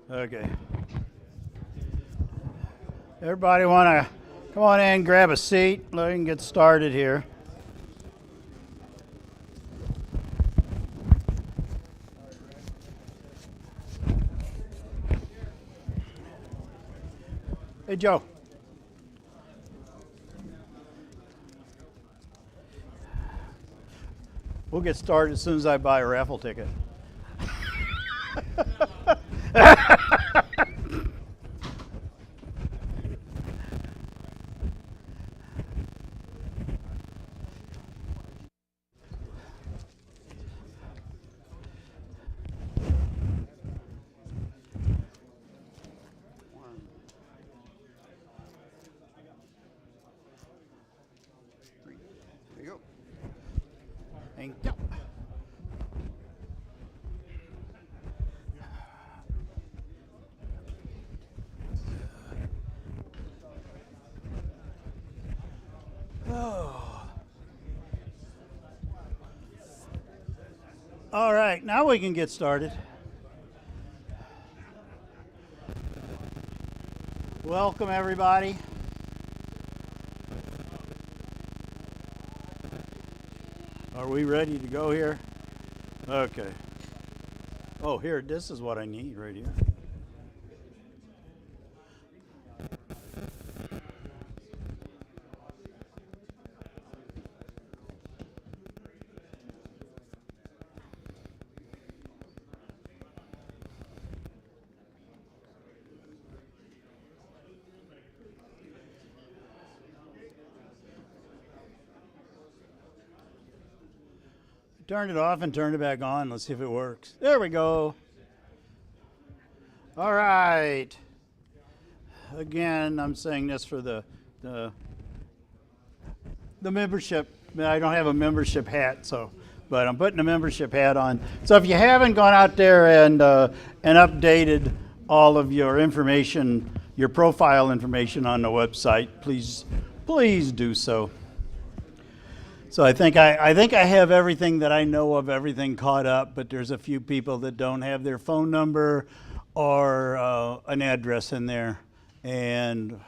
Okay. Everybody want to come on in, grab a seat. We can get started here. Hey, Joe. We'll get started as soon as I buy a raffle ticket. There you go. Thank you. Oh. All right, now we can get started. Welcome, everybody. Are we ready to go here? Okay. Oh, here, this is what I need right here. Turn it off and turn it back on. Let's see if it works. There we go. All right. Again, I'm saying this for the membership. I don't have a membership hat, but I'm putting a membership hat on. So if you haven't gone out there and updated all of your information, your profile information on the website, please do so. So I think I have everything that I know of, everything caught up, but there's a few people that don't have their phone number or an address in there, and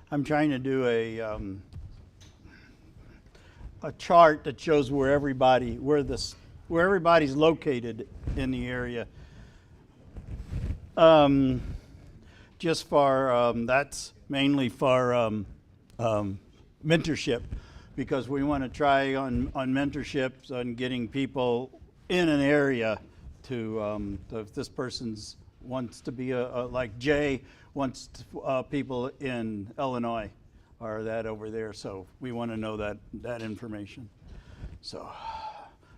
I'm trying to do a chart that shows where everybody's located in the area. Just for that's mainly for mentorship. Because we want to try on mentorships on getting people in an area to, if this person's wants to be like Jay wants people in Illinois or that over there, so we want to know that information. So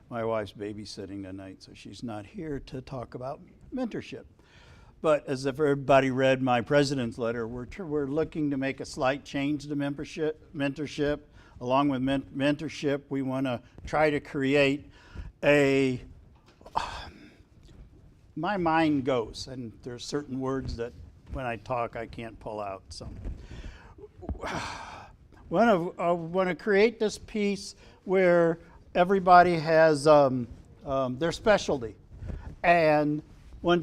my wife's babysitting tonight, so she's not here to talk about mentorship. But as if everybody read my president's letter, we're looking to make a slight change to mentorship. Along with mentorship, we want to try to create my mind goes, and there's certain words that when I talk I can't pull out. So I want to create this piece where everybody has their specialty, and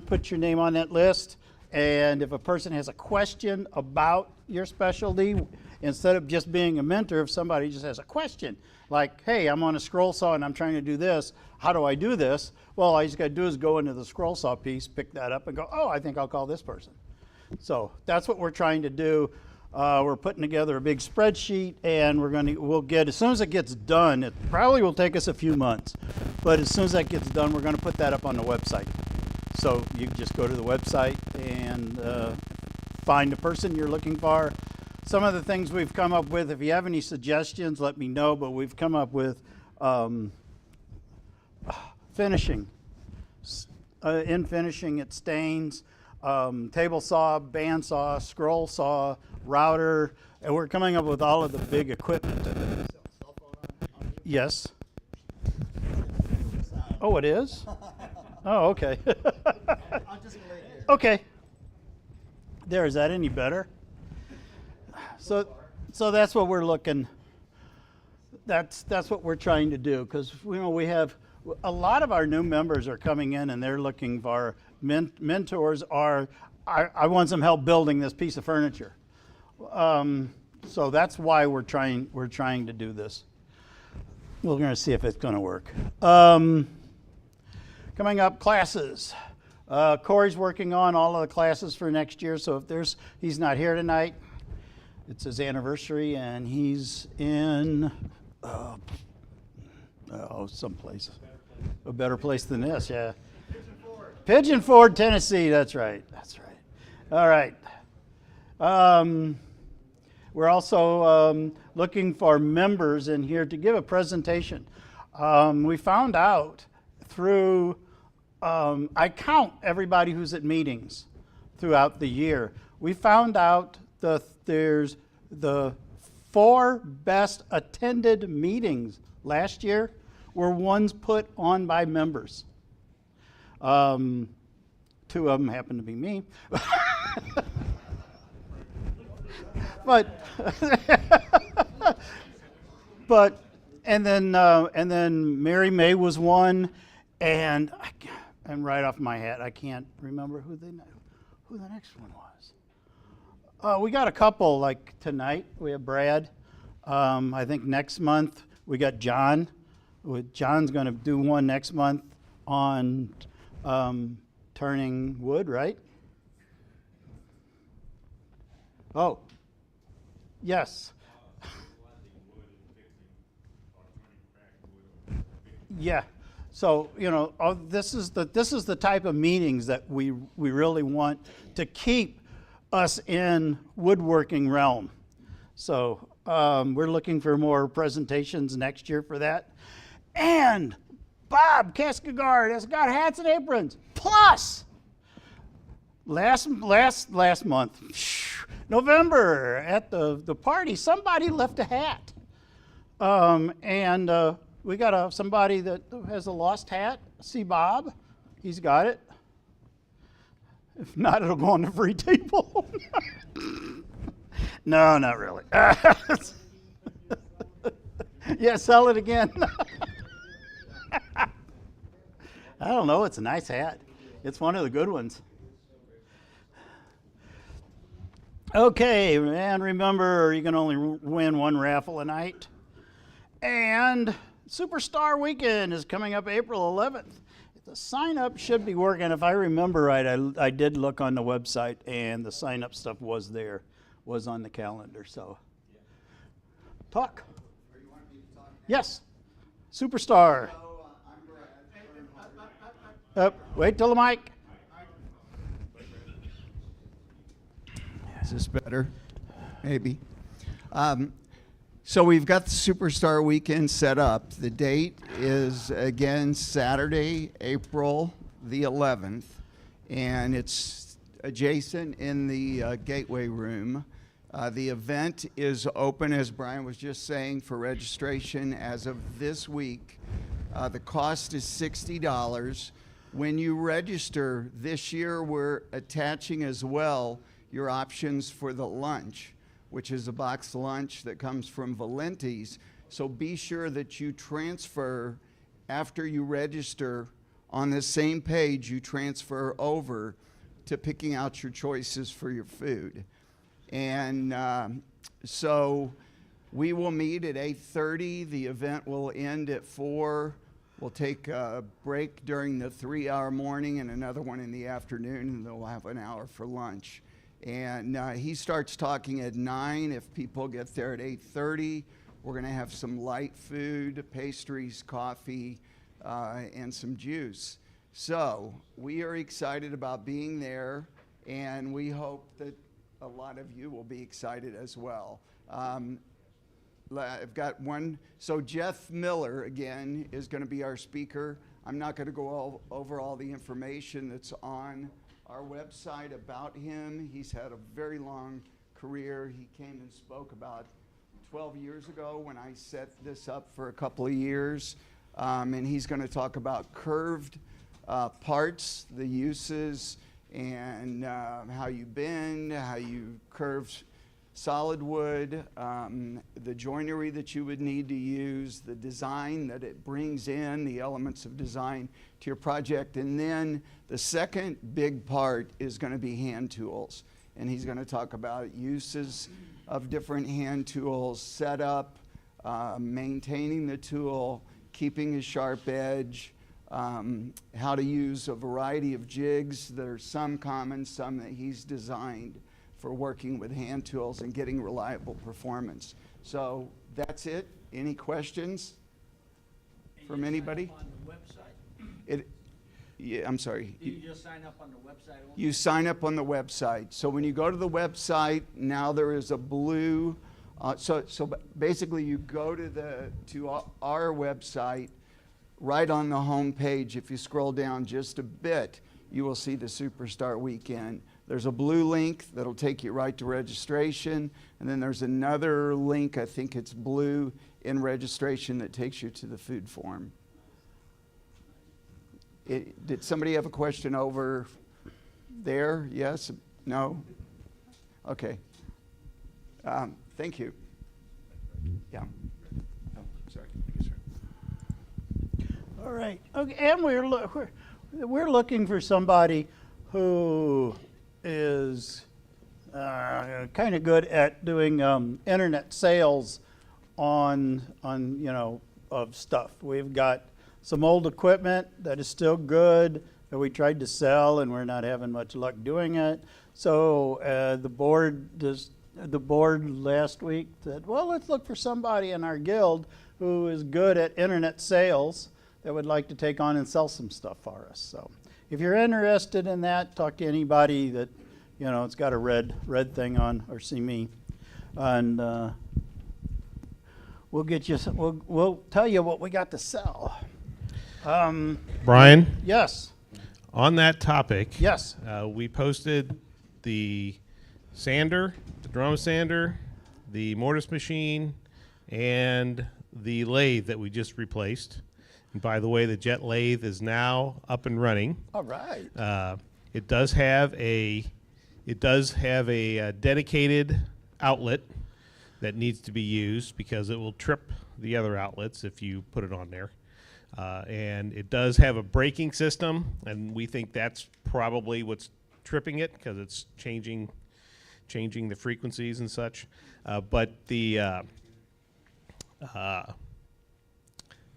put your name on that list. And if a person has a question about your specialty, instead of just being a mentor, if somebody just has a question, like, hey, I'm on a scroll saw and I'm trying to do this, how do I do this? Well, all you just got to do is go into the scroll saw piece, pick that up and go, oh, I think I'll call this person. So that's what we're trying to do. We're putting together a big spreadsheet, and we'll get, as soon as it gets done, it probably will take us a few months, but as soon as that gets done, we're going to put that up on the website. So you can just go to the website and find the person you're looking for. Some of the things we've come up with, if you have any suggestions, let me know, but we've come up with finishing. In finishing, it stains, table saw, bandsaw, scroll saw, router, and we're coming up with all of the big equipment. Yes. Oh, it is? Oh, okay. Okay. There, is that any better? So that's what we're looking. That's what we're trying to do, because we have a lot of our new members are coming in and they're looking for mentors, or I want some help building this piece of furniture. So that's why we're trying to do this. We're going to see if it's going to work. Coming up, classes. Corey's working on all of the classes for next year, so if he's not here tonight, it's his anniversary, and he's in someplace. A better place than this, yeah. Pigeon Forge, Tennessee, that's right. All right. We're also looking for members in here to give a presentation. We found out through, I count everybody who's at meetings throughout the year. We found out there's the 4 best attended meetings last year were ones put on by members. 2 of them happened to be me. But and then Mary May was one, and right off my head I can't remember who the next one was. We got a couple like tonight. We have Brad. I think next month we got John. John's going to do one next month on turning wood, right? Oh. Yes. Yeah. So, this is the type of meetings that we really want to keep us in woodworking realm. So, we're looking for more presentations next year for that. And Bob Kaskagard has got hats and aprons. Plus, last month, November, at the party, somebody left a hat. And we got somebody that has a lost hat. See Bob? He's got it. If not, it'll go on the free table. No, not really. Yeah, sell it again. I don't know. It's a nice hat. It's one of the good ones. Okay, and remember, you can only win one raffle a night. And Superstar Weekend is coming up April 11th. The sign-up should be working. If I remember right, I did look on the website, and the sign-up stuff was on the calendar. So, talk. Where you want me to talk? Yes, Superstar. Hello, I'm Brad. Wait till the mic. Is this better? Maybe. So we've got the Superstar Weekend set up. The date is, again, Saturday, April the 11th, and it's adjacent in the Gateway Room. The event is open, as Brian was just saying, for registration as of this week. The cost is $60. When you register this year, we're attaching as well your options for the lunch, which is a box lunch that comes from Valenti's. So be sure that you transfer after you register. On the same page, you transfer over to picking out your choices for your food. And so we will meet at 8:30. The event will end at 4. We'll take a break during the 3-hour morning and another one in the afternoon, and then we'll have an hour for lunch. And he starts talking at 9. If people get there at 8:30, we're going to have some light food, pastries, coffee, and some juice. So we are excited about being there, and we hope that a lot of you will be excited as well. I've got one. So Jeff Miller, again, is going to be our speaker. I'm not going to go over all the information that's on our website about him. He's had a very long career. He came and spoke about 12 years ago when I set this up for a couple of years. And he's going to talk about curved parts, the uses, and how you bend, how you curve solid wood, the joinery that you would need to use, the design that it brings in, the elements of design to your project. And then the second big part is going to be hand tools. And he's going to talk about uses of different hand tools, setup, maintaining the tool, keeping a sharp edge, how to use a variety of jigs. There's some common, some that he's designed for working with hand tools and getting reliable performance. So that's it. Any questions from anybody? On the website? Yeah, I'm sorry. Do you just sign up on the website? You sign up on the website. So when you go to the website, now there is a blue. So basically, you go to our website. Right on the home page, if you scroll down just a bit, you will see the Superstar Weekend. There's a blue link that'll take you right to registration, and then there's another link, I think it's blue, in registration that takes you to the food forum. Did somebody have a question over there? Yes? No? Okay. Thank you. Yeah. Oh, sorry. All right. Okay, and we're looking for somebody who is kind of good at doing internet sales on of stuff. We've got some old equipment that is still good that we tried to sell and we're not having much luck doing it. So the board last week said, well, let's look for somebody in our guild who is good at internet sales that would like to take on and sell some stuff for us. So if you're interested in that, talk to anybody that, it's got a red thing on, or see me. And we'll get you, we'll tell you what we got to sell. Brian, Yes. on that topic, Yes. We posted the sander, the drum sander, the mortise machine, and the lathe that we just replaced. And by the way, the jet lathe is now up and running. All right. It does have a dedicated outlet that needs to be used because it will trip the other outlets if you put it on there. And it does have a braking system, and we think that's probably what's tripping it because it's changing the frequencies and such. But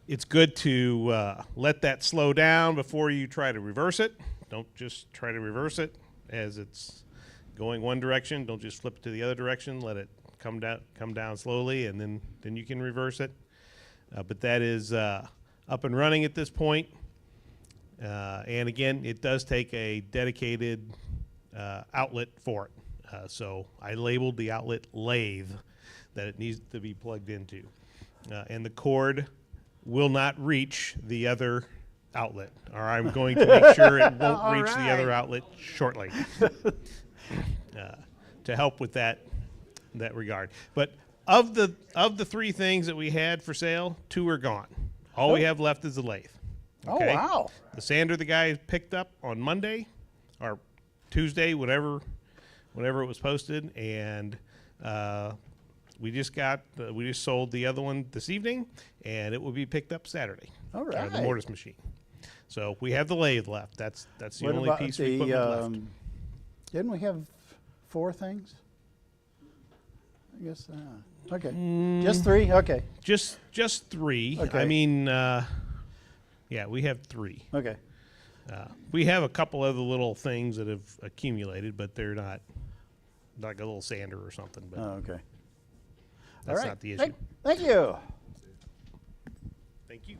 it's good to let that slow down before you try to reverse it. Don't just try to reverse it as it's going one direction. Don't just flip it to the other direction. Let it come down slowly, and then you can reverse it. But that is up and running at this point. And again, it does take a dedicated outlet for it. So I labeled the outlet lathe that it needs to be plugged into. And the cord will not reach the other outlet, or I'm going to make sure it won't reach the other outlet shortly to help with that regard. But of the three things that we had for sale, two are gone. All we have left is the lathe. Okay? Oh, wow. The sander the guy picked up on Monday or Tuesday, whatever it was posted, and we just sold the other one this evening, and it will be picked up Saturday. All right. The mortise machine. So we have the lathe left. That's the What only about piece of the, equipment left. Didn't we have 4 things? I guess, okay. Just 3? Okay. Just 3. Okay. I mean, yeah, we have 3. Okay. We have a couple other little things that have accumulated, but they're not like a little sander or something. But Oh, okay. that's All right. not the issue. Thank you. Thank you.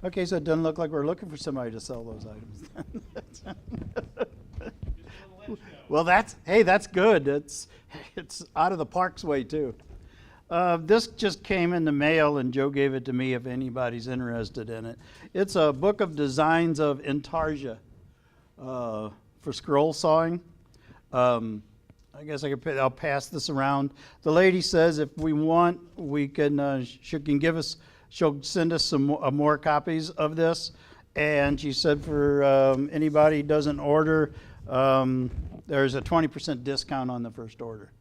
Okay, so it doesn't look like we're looking for somebody to sell those items. Well, that's good. It's out of the Parks way too. This just came in the mail, and Joe gave it to me if anybody's interested in it. It's a book of designs of intarsia for scroll sawing. I guess I'll pass this around. The lady says if we want, we can. She'll send us some more copies of this. And she said for anybody who doesn't order, there's a 20% discount on the first order.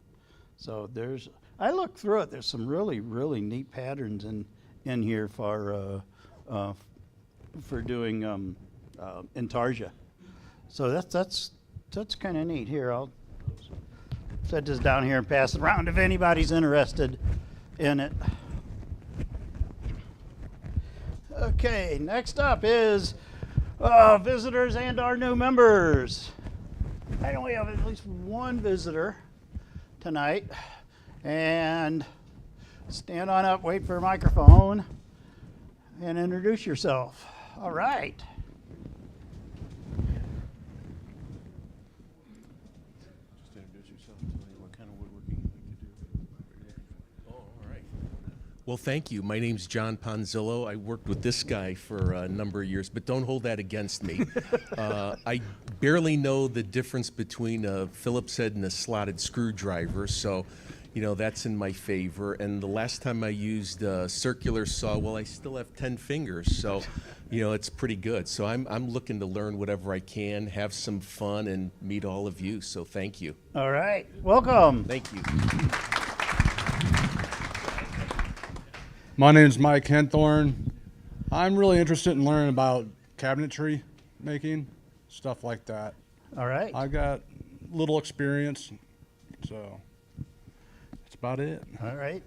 So I looked through it. There's some really, really neat patterns in here for doing intarsia. So that's kind of neat. Here, I'll set this down here and pass it around if anybody's interested in it. Okay, next up is visitors and our new members. I know we have at least one visitor tonight. And stand on up, wait for a microphone, and introduce yourself. All right. Just introduce yourself, tell me what kind of woodworking you like to do. Oh, all right. Well, thank you. My name's John Ponzillo. I worked with this guy for a number of years, but don't hold that against me. I barely know the difference between a Phillips head and a slotted screwdriver, so that's in my favor. And the last time I used a circular saw, well, I still have 10 fingers, so it's pretty good. So I'm looking to learn whatever I can, have some fun, and meet all of you. So thank you. All right. Welcome. Thank you. My name is Mike Henthorn. I'm really interested in learning about cabinetry making, stuff like that. All right. I got little experience, so that's about it. All right.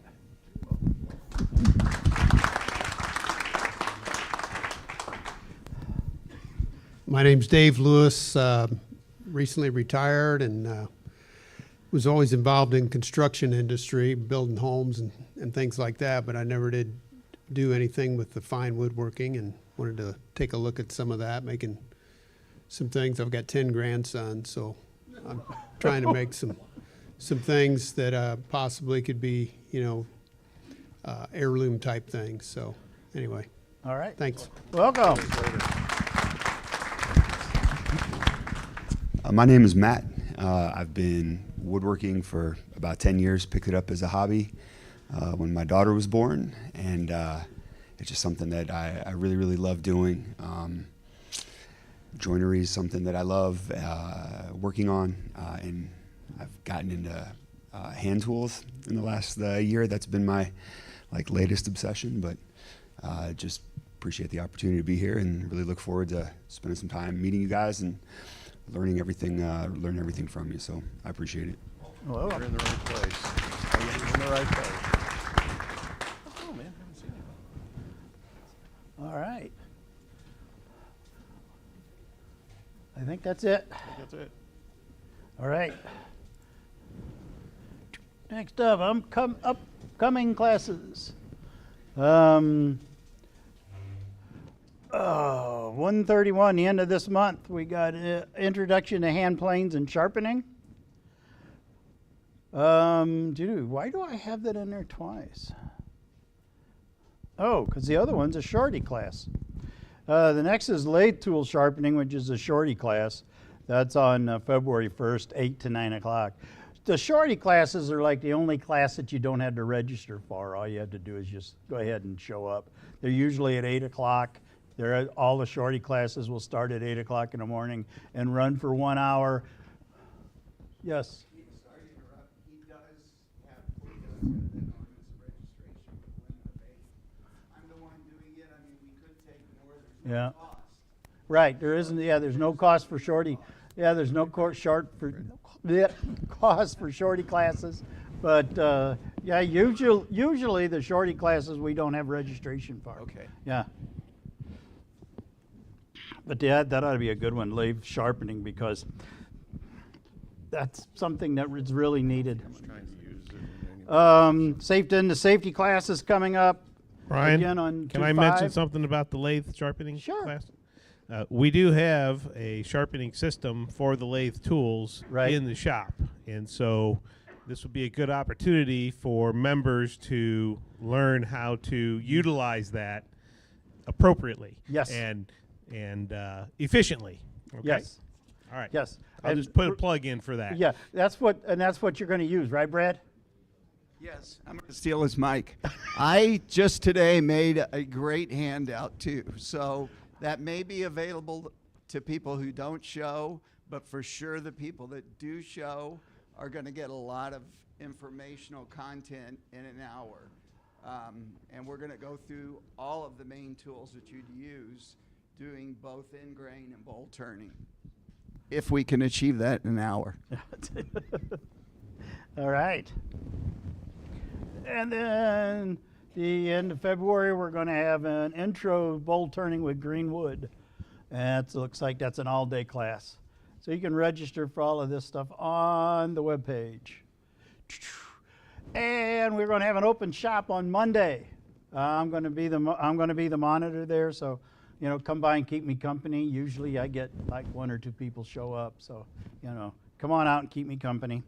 My name's Dave Lewis, recently retired and was always involved in construction industry, building homes and things like that, but I never did do anything with the fine woodworking and wanted to take a look at some of that, making some things. I've got 10 grandsons, so I'm trying to make some things that possibly could be, heirloom type things. So anyway, All right. thanks. Welcome. My name is Matt. I've been woodworking for about 10 years, picked it up as a hobby when my daughter was born, and it's just something that I really, really love doing. Joinery is something that I love working on, and I've gotten into hand tools in the last year. That's been my latest obsession, but just appreciate the opportunity to be here and really look forward to spending some time meeting you guys and learning everything from you. So I appreciate it. Well, You're in the right place. You're in the right place. Oh, man, I haven't seen you. all right. I think that's it. I think that's it. All right. Next up, upcoming classes. 131, the end of this month, we got introduction to hand planes and sharpening. Why do I have that in there twice? Oh, because the other one's a shorty class. The next is lathe tool sharpening, which is a shorty class. That's on February 1st, 8 to 9 o'clock. The shorty classes are like the only class that you don't have to register for. All you have to do is just go ahead and show up. They're usually at 8 o'clock. All the shorty classes will start at 8 o'clock in the morning and run for 1 hour. Yes? Sorry to interrupt. He does have an registration with limit of 8. I'm the one doing it. I mean, we could take more. There's Yeah. no cost. Right, there isn't, there's no cost for shorty. Yeah, there's no cost for shorty classes. But usually the shorty classes we don't have registration for. Okay. Yeah. But that ought to be a good one, lathe sharpening, because that's something that is really needed. Trying to use it. The safety class is coming up. Brian, Again on can I 2-5. mention something about the lathe sharpening Sure. class? We do have a sharpening system for the lathe tools Right. in the shop, and so this would be a good opportunity for members to learn how to utilize that appropriately. Yes. And efficiently. Okay? Yes. All right. Yes. I'll And just put a plug in for that. Yeah, that's what you're going to use, right, Brad? Yes, I'm going to steal his mic. I just today made a great handout too, so that may be available to people who don't show, but for sure the people that do show are going to get a lot of informational content in an hour. And we're going to go through all of the main tools that you'd use doing both end grain and bowl turning, if we can achieve that in an hour. All right. And then the end of February, we're going to have an intro bowl turning with green wood. And it looks like that's an all-day class. So you can register for all of this stuff on the webpage. And we're going to have an open shop on Monday. I'm going to be the monitor there, so come by and keep me company. Usually I get like 1 or 2 people show up, so come on out and keep me company.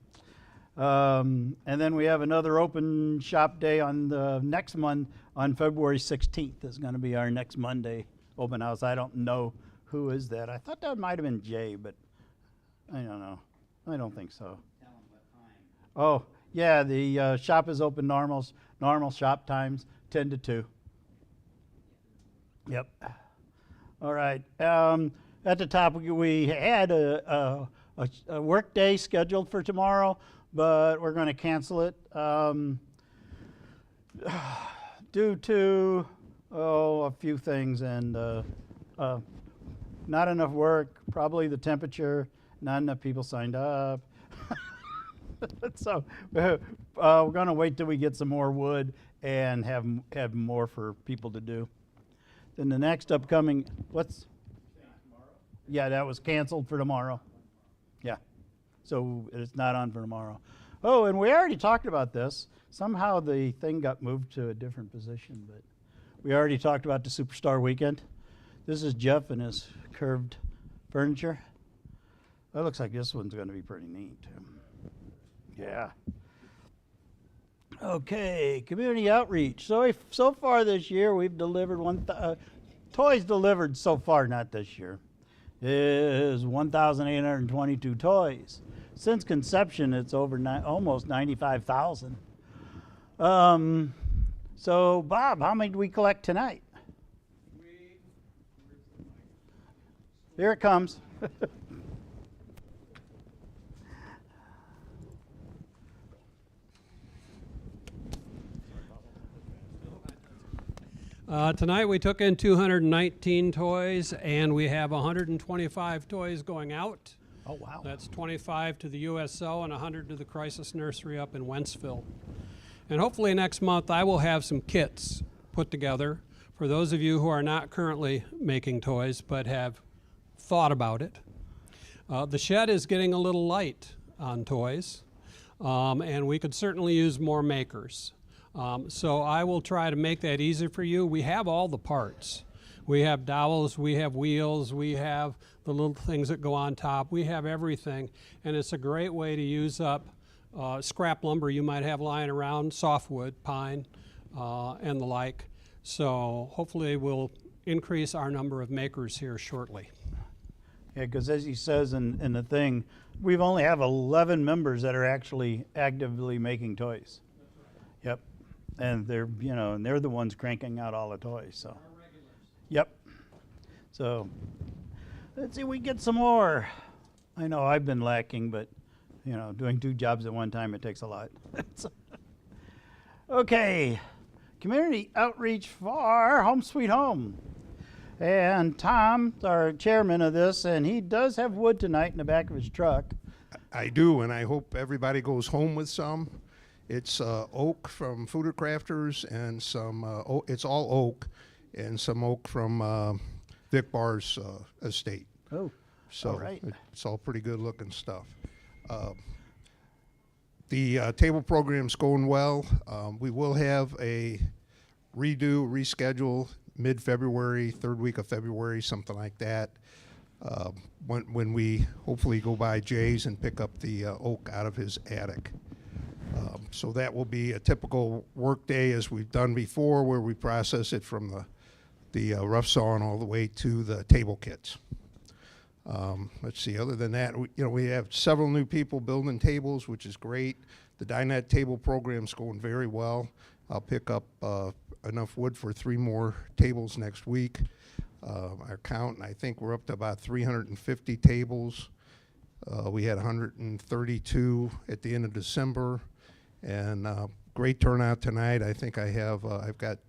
And then we have another open shop day on the next month on February 16th is going to be our next Monday open house. I don't know who is that. I thought that might have been Jay, but I don't know. I don't think so. Oh, yeah, the shop is open normal shop times, 10 to 2. Yep. All right. At the top, we had a work day scheduled for tomorrow, but we're going to cancel it due to a few things and not enough work, probably the temperature, not enough people signed up. So we're going to wait till we get some more wood and have more for people to do. Then the next upcoming, yeah, that was canceled for tomorrow. Yeah, so it's not on for tomorrow. Oh, and we already talked about this. Somehow the thing got moved to a different position, but we already talked about the Superstar Weekend. This is Jeff and his curved furniture. That looks like this one's going to be pretty neat, too. Yeah. Okay, community outreach. So far this year, we've delivered toys delivered so far, not this year, is 1,822 toys. Since conception, it's over almost 95,000. So, Bob, how many do we collect tonight? Here it comes. Tonight we took in 219 toys, and we have 125 toys going out. Oh, wow. That's 25 to the USO and 100 to the Crisis Nursery up in Wentzville. And hopefully next month I will have some kits put together for those of you who are not currently making toys but have thought about it. The shed is getting a little light on toys, and we could certainly use more makers. So I will try to make that easier for you. We have all the parts. We have dowels, we have wheels, we have the little things that go on top. We have everything, and it's a great way to use up scrap lumber you might have lying around, softwood, pine, and the like. So hopefully we'll increase our number of makers here shortly. Yeah, because as he says in the thing, we've only have 11 members that are actually actively making toys. Yep, and they're the ones cranking out all the toys. So, yep. So, let's see if we get some more. I know I've been lacking, but doing 2 jobs at one time, it takes a lot. Okay, community outreach for Home Sweet Home. And Tom's our chairman of this, and he does have wood tonight in the back of his truck. I do, and I hope everybody goes home with some. It's oak from Fooder Crafters, and some, it's all oak, and some oak from Vic Barr's estate. Oh, so all right. It's all pretty good looking stuff. The table program's going well. We will have a reschedule mid-February, 3rd week of February, something like that. When we hopefully go by Jay's and pick up the oak out of his attic. So that will be a typical work day as we've done before, where we process it from the rough sawing all the way to the table kits. Let's see, other than that, we have several new people building tables, which is great. The dinette table program's going very well. I'll pick up enough wood for 3 more tables next week. Our count, I think we're up to about 350 tables. We had 132 at the end of December, And great turnout tonight. I think I've got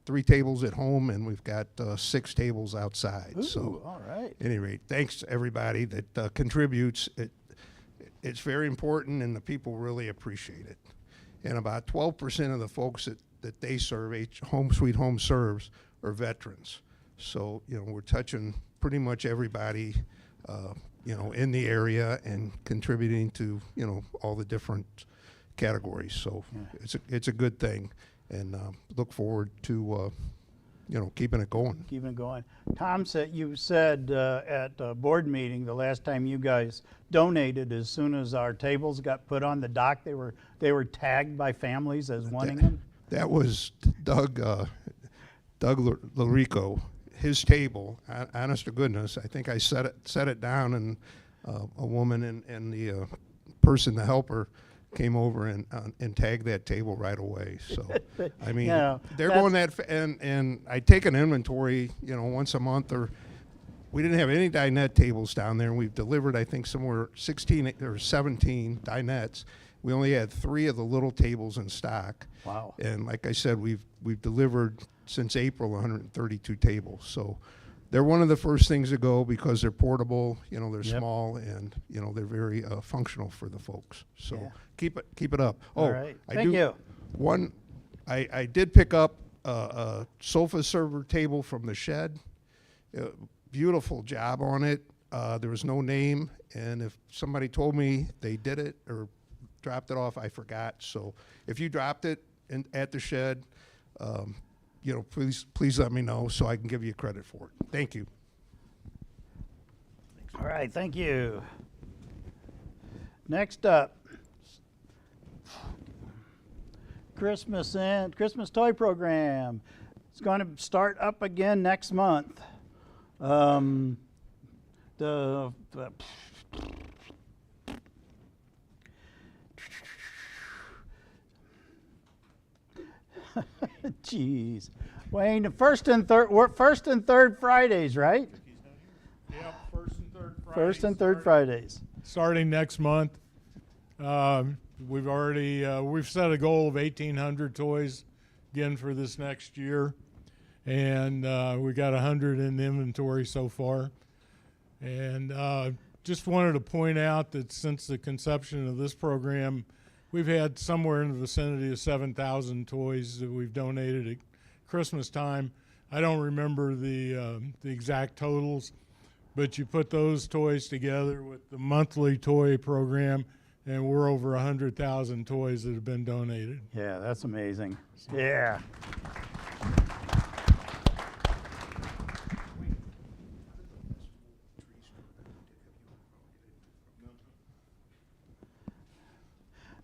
3 tables at home, and we've got 6 tables outside. Ooh, So, all right. at any rate, thanks to everybody that contributes. It's very important, and the people really appreciate it. And about 12% of the folks that they serve, Home Sweet Home serves, are veterans. So, we're touching pretty much everybody, in the area and contributing to, all the different categories. So it's a good thing, and look forward to, keeping it going. Keeping it going. Tom said, you said at a board meeting the last time you guys donated, as soon as our tables got put on the dock, they were tagged by families as wanting them. That was Doug Larico. His table, honest to goodness, I think I set it down, and a woman and the person, the helper, came over and tagged that table right away. So, I mean, they're going that, and I take an inventory, once a month, or we didn't have any dinette tables down there, and we've delivered, I think, somewhere 16 or 17 dinettes. We only had 3 of the little tables in stock. Wow. And like I said, we've delivered since April 132 tables. So they're one of the first things to go because they're portable, they're small, and they're very functional for the folks. So keep it up. All right. Thank you. I did pick up a sofa server table from the shed. Beautiful job on it. There was no name, and if somebody told me they did it or dropped it off, I forgot. So if you dropped it at the shed, please let me know so I can give you credit for it. Thank you. All right, thank you. Next up, Christmas toy program. It's going to start up again next month. Jeez, Wayne, first and third Fridays, right? Yep, first and third Fridays. First and third Fridays. Starting next month. We've already we've set a goal of 1,800 toys again for this next year, and we got 100 in inventory so far. And just wanted to point out that since the conception of this program, we've had somewhere in the vicinity of 7,000 toys that we've donated at Christmas time. I don't remember the exact totals, but you put those toys together with the monthly toy program, and we're over 100,000 toys that have been donated. Yeah, that's amazing. Yeah.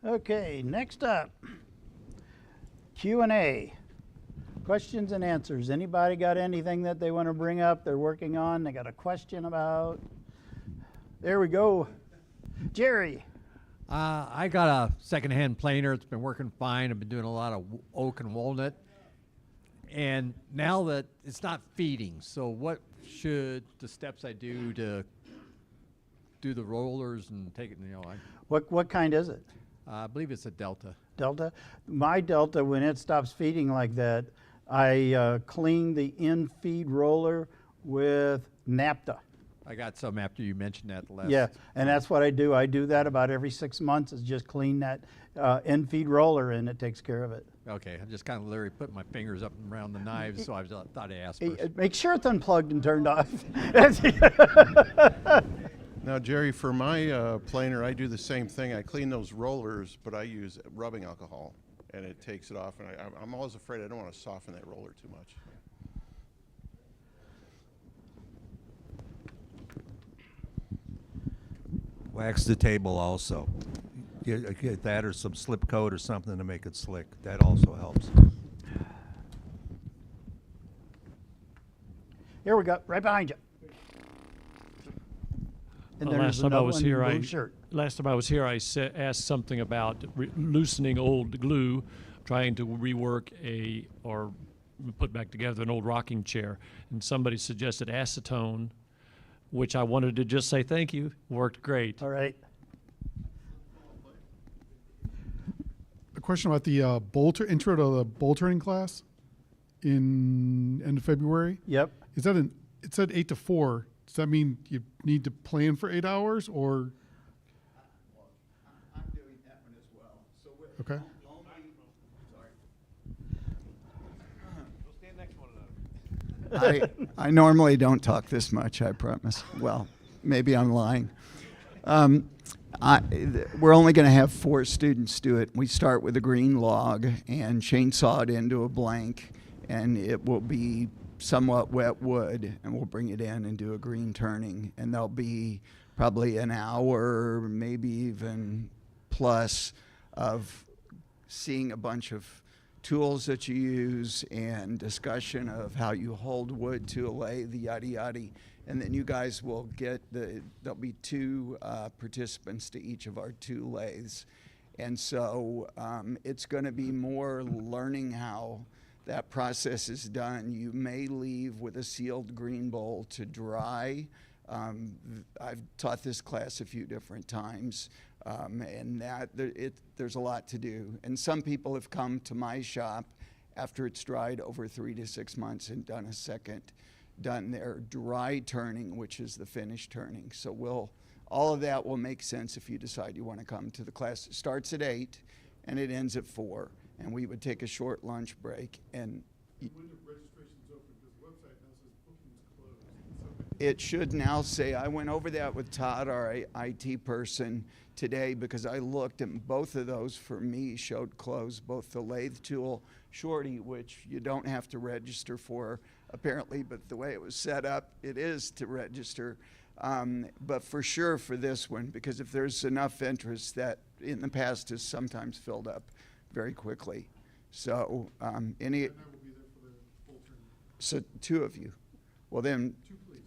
Okay, next up, Q&A. Questions and answers. Anybody got anything that they want to bring up, they're working on, they got a question about? There we go. Jerry. I got a secondhand planer. It's been working fine. I've been doing a lot of oak and walnut. And now that it's not feeding, so what should the steps I do to do the rollers and take it, What kind is it? I believe it's a Delta. Delta? My Delta, when it stops feeding like that, I clean the in-feed roller with naphtha. I got some after you mentioned that last. Yeah, and that's what I do. I do that about every 6 months, is just clean that in-feed roller, and it takes care of it. Okay, I'm just kind of literally putting my fingers up and around the knives, so I thought I'd ask first. Make sure it's unplugged and turned off. Now, Jerry, for my planer, I do the same thing. I clean those rollers, but I use rubbing alcohol, and it takes it off. And I'm always afraid I don't want to soften that roller too much. Wax the table also. Get that or some slip coat or something to make it slick. That also helps. Here we go, right behind you. And Last time I was here, I shirt. asked something about loosening old glue, trying to rework or put back together an old rocking chair, and somebody suggested acetone, which I wanted to just say thank you. Worked great. All right. question about the intro to the bowl turning class in end of February. Yep. Is that it said 8 to 4. Does that mean you need to plan for 8 hours or? I'm doing that one as well. So Okay. I normally don't talk this much, I promise. Well, maybe I'm lying. We're only going to have 4 students do it. We start with a green log and chainsaw it into a blank, and it will be somewhat wet wood, and we'll bring it in and do a green turning. And there'll be probably an hour, maybe even plus, of seeing a bunch of tools that you use and discussion of how you hold wood to a lathe, yada yada. And then you guys will get there'll be 2 participants to each of our 2 lathes. And so it's going to be more learning how that process is done. You may leave with a sealed green bowl to dry. I've taught this class a few different times. And there's a lot to do. And some people have come to my shop after it's dried over 3 to 6 months and done their dry turning, which is the finished turning. So all of that will make sense if you decide you want to come to the class. It starts at 8 and it ends at 4. And we would take a short lunch break. And When the registration's open, because the website now says bookings closed. it should now say, I went over that with Todd, our IT person, today, because I looked and both of those for me showed closed, both the lathe tool shorty, which you don't have to register for apparently, but the way it was set up, it is to register. But for sure for this one, because if there's enough interest, that in the past has sometimes filled up very quickly. So so 2 of you. Well then,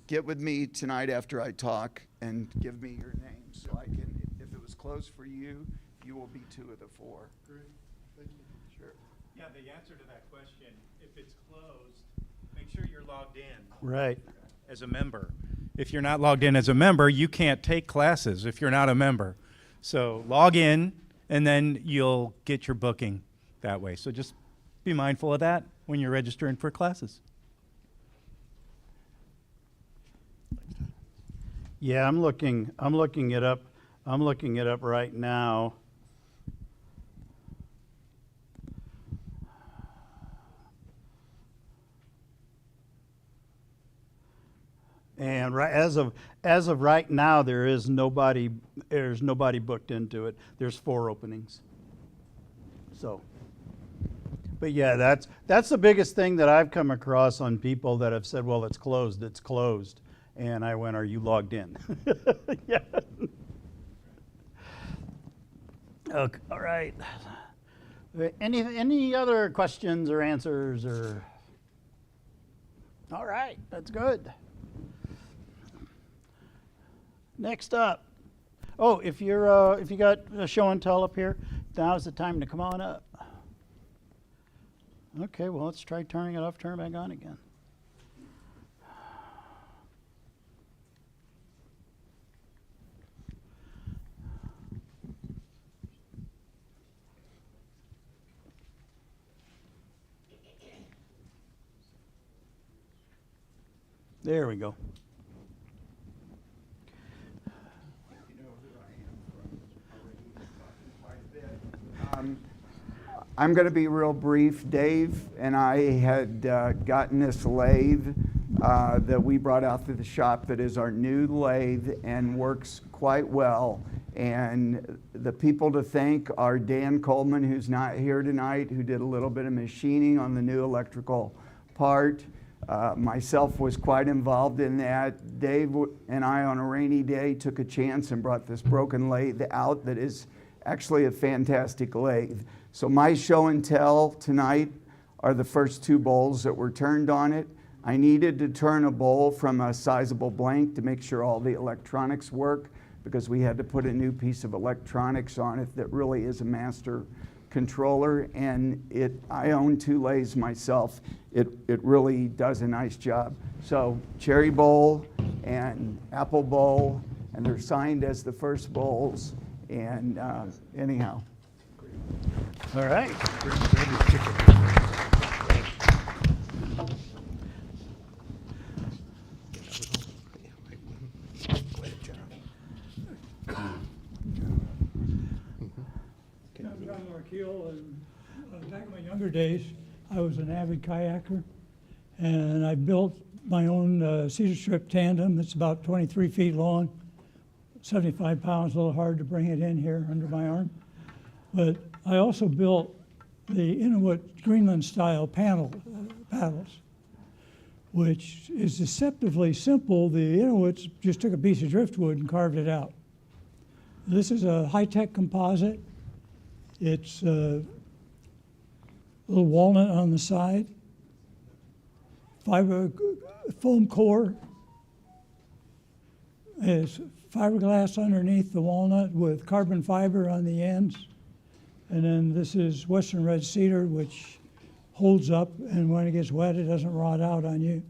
get with me tonight after I talk and give me your name so I can, if it was closed for you, you will be 2 of the 4. Great, thank you. Sure. Yeah, the answer to that question, if it's closed, make sure you're logged in. Right. As a member. If you're not logged in as a member, you can't take classes if you're not a member. So log in, and then you'll get your booking that way. So just be mindful of that when you're registering for classes. Yeah, I'm looking it up. I'm looking it up right now. And as of right now, there's nobody booked into it. There's 4 openings. So, but yeah, that's the biggest thing that I've come across on people that have said, well, it's closed. And I went, are you logged in? Yeah. Okay, all right. Any other questions or answers or? All right, that's good. Next up. Oh, if you got a show and tell up here, now's the time to come on up. Okay, well, let's try turning it off, turn it back on again. There we go. I'm going to be real brief. Dave and I had gotten this lathe that we brought out to the shop that is our new lathe and works quite well. And the people to thank are Dan Coleman, who's not here tonight, who did a little bit of machining on the new electrical part. Myself was quite involved in that. Dave and I, on a rainy day, took a chance and brought this broken lathe out that is actually a fantastic lathe. So my show and tell tonight are the first 2 bowls that were turned on it. I needed to turn a bowl from a sizable blank to make sure all the electronics work, because we had to put a new piece of electronics on it that really is a master controller, and I own 2 lathes myself. It really does a nice job. So cherry bowl and apple bowl, and they're signed as the first bowls. And anyhow. All right. I'm John Markeel, and back in my younger days, I was an avid kayaker, and I built my own cedar strip tandem that's about 23 feet long, 75 pounds, a little hard to bring it in here under my arm. But I also built the Inuit Greenland-style paddles, which is deceptively simple. The Inuits just took a piece of driftwood and carved it out. This is a high-tech composite. It's a little walnut on the side, fiber foam core. It's fiberglass underneath the walnut with carbon fiber on the ends. And then this is Western red cedar, which holds up, and when it gets wet, it doesn't rot out on you.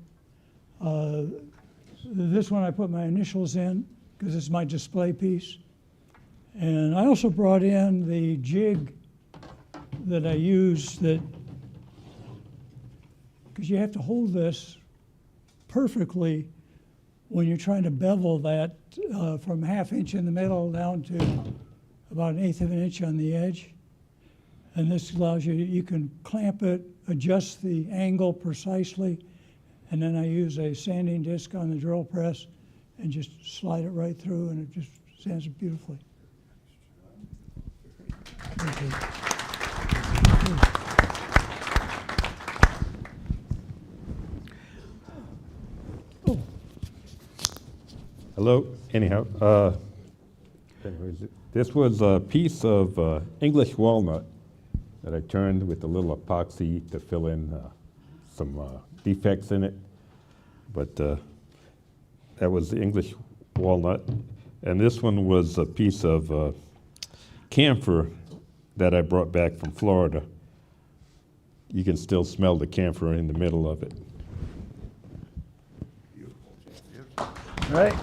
This one I put my initials in because it's my display piece. And I also brought in the jig that I use because you have to hold this perfectly when you're trying to bevel that from 1/2 inch in the middle down to about 1/8 of an inch on the edge. And this allows you can clamp it, adjust the angle precisely, and then I use a sanding disc on the drill press and just slide it right through, and it just sands it beautifully. Thank you. Hello. Anyhow, this was a piece of English walnut that I turned with a little epoxy to fill in some defects in it. But that was the English walnut. And this one was a piece of camphor that I brought back from Florida. You can still smell the camphor in the middle of it. All right.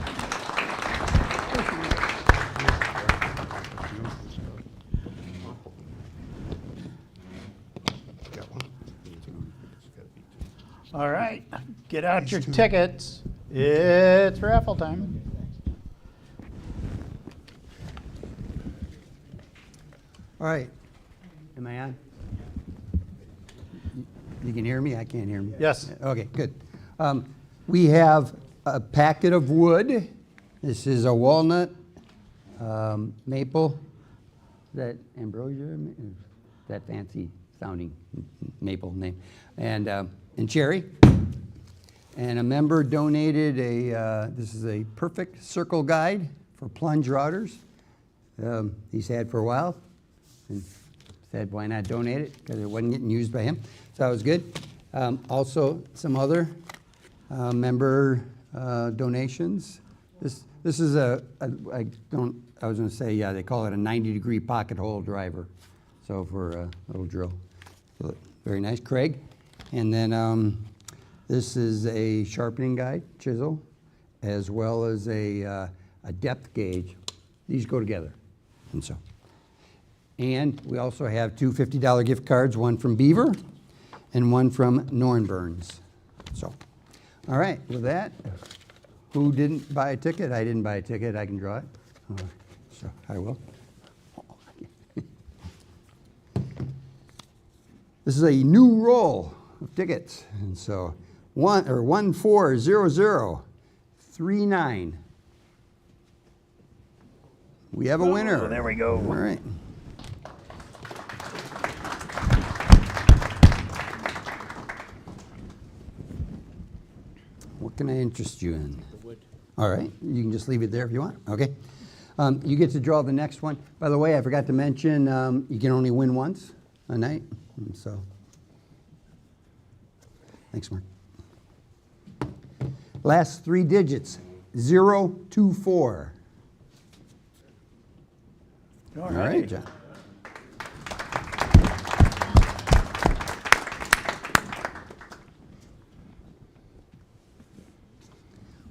All right, get out your tickets. It's raffle time. All right. Am I on? You can hear me? I can't hear me. Yes. Okay, good. We have a packet of wood. This is a walnut, maple. Is that ambrosia? That fancy sounding maple name. And cherry. And a member donated this is a perfect circle guide for plunge routers. He's had for a while. And said, why not donate it? Because it wasn't getting used by him. So that was good. Also, some other member donations. This is I was going to say, yeah, they call it a 90-degree pocket hole driver. So for a little drill. So very nice, Craig. And then this is a sharpening guide, chisel, as well as a depth gauge. These go together. And we also have two $50 gift cards, one from Beaver and one from Nornburns. So, all right, with that, who didn't buy a ticket? I didn't buy a ticket. I can draw it. So I will. This is a new roll of tickets. And so 140039. We have a winner. Oh, there we go. All right. What can I interest you in? The wood. All right, you can just leave it there if you want. Okay. You get to draw the next one. By the way, I forgot to mention you can only win once a night. And so, thanks, Mark. Last three digits 024. All right, John.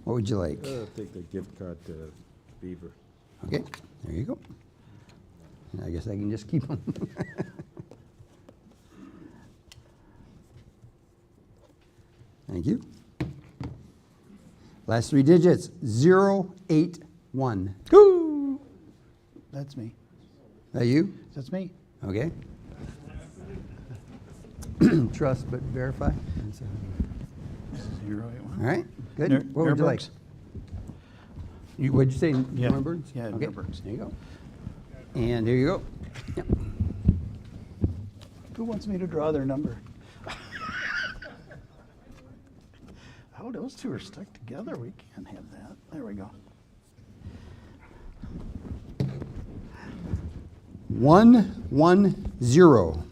What would you like? I'll take the gift card to Beaver. Okay, there you go. I guess I can just keep them. Thank you. Last three digits, 081. Woo! That's me. That you? That's me. Okay. Trust but verify. 081. All right, good. Ner- What would you like? Nuremberg's. What'd you say, Yeah. Nuremberg's? Yeah, Okay, Nuremberg's. there you go. And here you go. Yep. Who wants me to draw their number? Oh, those two are stuck together. We can't have that. There we go. 110.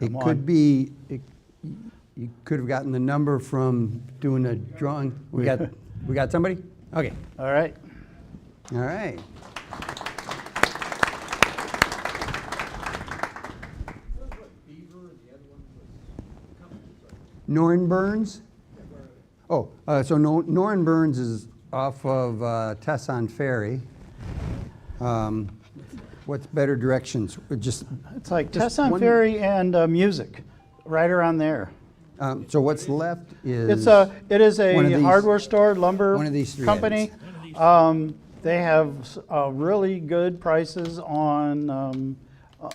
It Come could on. be, you could have gotten the number from doing a drawing. We got somebody? Okay. All right. All right. Norrenburns? Oh, so Norrenburns is off of Tesson Ferry. What's better directions? Just It's like just Tesson one- Ferry and music, right around there. So what's left is It is one of a these- hardware store, lumber one of these three company. They have really good prices on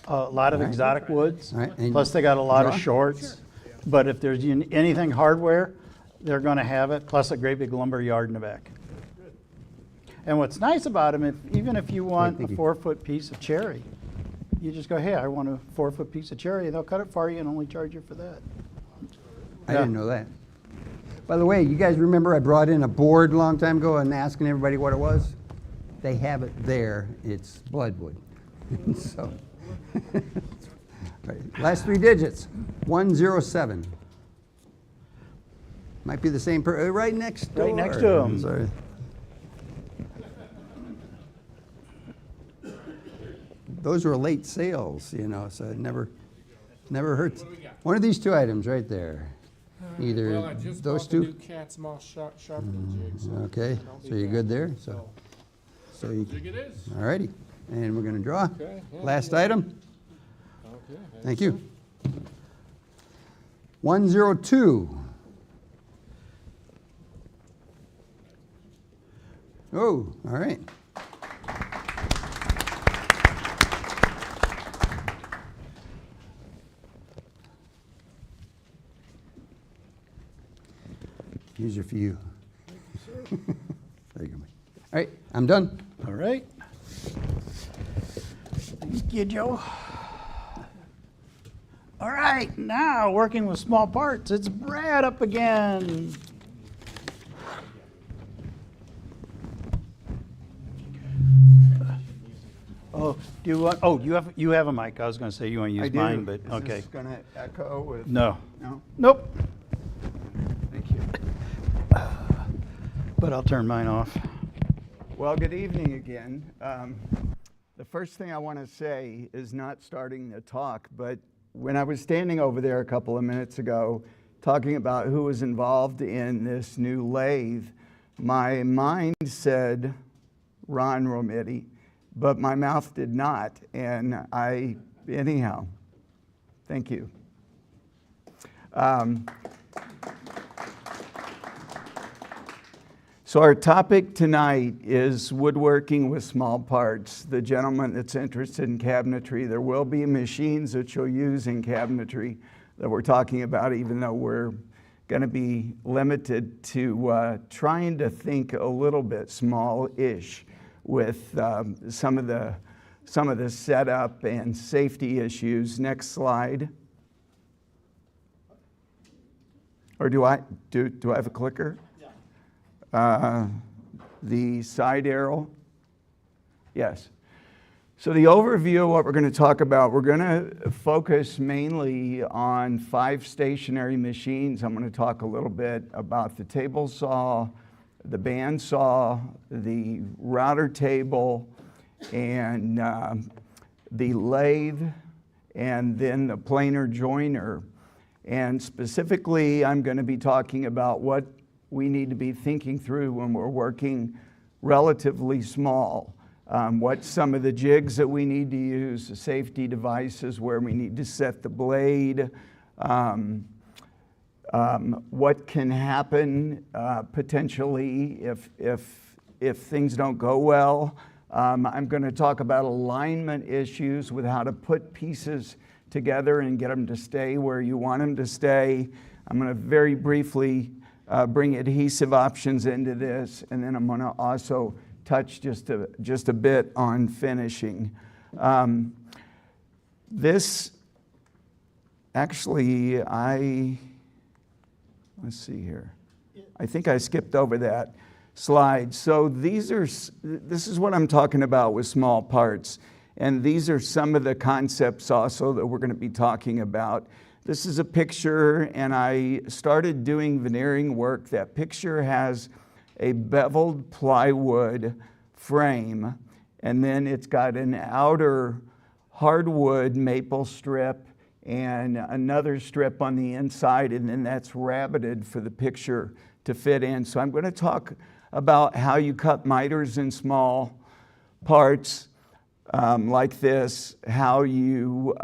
a lot of All right. exotic woods. All right, and Plus, they got a lot of draw? shorts. But if there's anything hardware, they're going to have it. Plus, a great big lumber yard in the back. And what's nice about them, even if you want a 4-foot piece of cherry, you just go, hey, I want a 4-foot piece of cherry. They'll cut it for you and only charge you for that. I Yeah. didn't know that. By the way, you guys remember I brought in a board a long time ago and asking everybody what it was? They have it there. It's bloodwood. So, right. Last three digits, 107. Might be the same right next door. Right next to 'em. Sorry. Those were late sales, so it never hurts. One of these two items right there. Either Well, I just those bought the two. new cat's maw sharpening jig. So Okay, I don't so need you're that. good there? So you, Jig it is. all righty. And we're going to draw. Okay, yeah, Last yeah. item. Okay. Thank you. 102. Oh, all right. These are for you. There you go. All right, I'm done. All right. Thank you, Joe. All right, now working with small parts, it's Brad up again. Oh, do you want? Oh, you have a mic. I was going to say you want to use I do. mine, but Is okay. this going to echo with? No. No? Nope. Thank you. But I'll turn mine off. Well, good evening again. The first thing I want to say is not starting the talk, but when I was standing over there a couple of minutes ago talking about who was involved in this new lathe, my mind said Ron Romiti, but my mouth did not. And anyhow, thank you. So our topic tonight is woodworking with small parts. The gentleman that's interested in cabinetry, there will be machines that you'll use in cabinetry that we're talking about, even though we're going to be limited to trying to think a little bit small-ish with some of the setup and safety issues. Next slide. Or do I have a clicker? The side arrow? Yes. So the overview of what we're going to talk about, we're going to focus mainly on 5 stationary machines. I'm going to talk a little bit about the table saw, the band saw, the router table, and the lathe, and then the planer joiner. And specifically, I'm going to be talking about what we need to be thinking through when we're working relatively small. what some of the jigs that we need to use, the safety devices, where we need to set the blade, what can happen potentially if things don't go well. I'm going to talk about alignment issues with how to put pieces together and get them to stay where you want them to stay. I'm going to very briefly bring adhesive options into this, and then I'm going to also touch just a bit on finishing. This actually, let's see here. I think I skipped over that slide. So this is what I'm talking about with small parts. And these are some of the concepts also that we're going to be talking about. This is a picture, and I started doing veneering work. That picture has a beveled plywood frame, and then it's got an outer hardwood maple strip and another strip on the inside, and then that's rabbeted for the picture to fit in. So I'm going to talk about how you cut miters in small parts like this, how you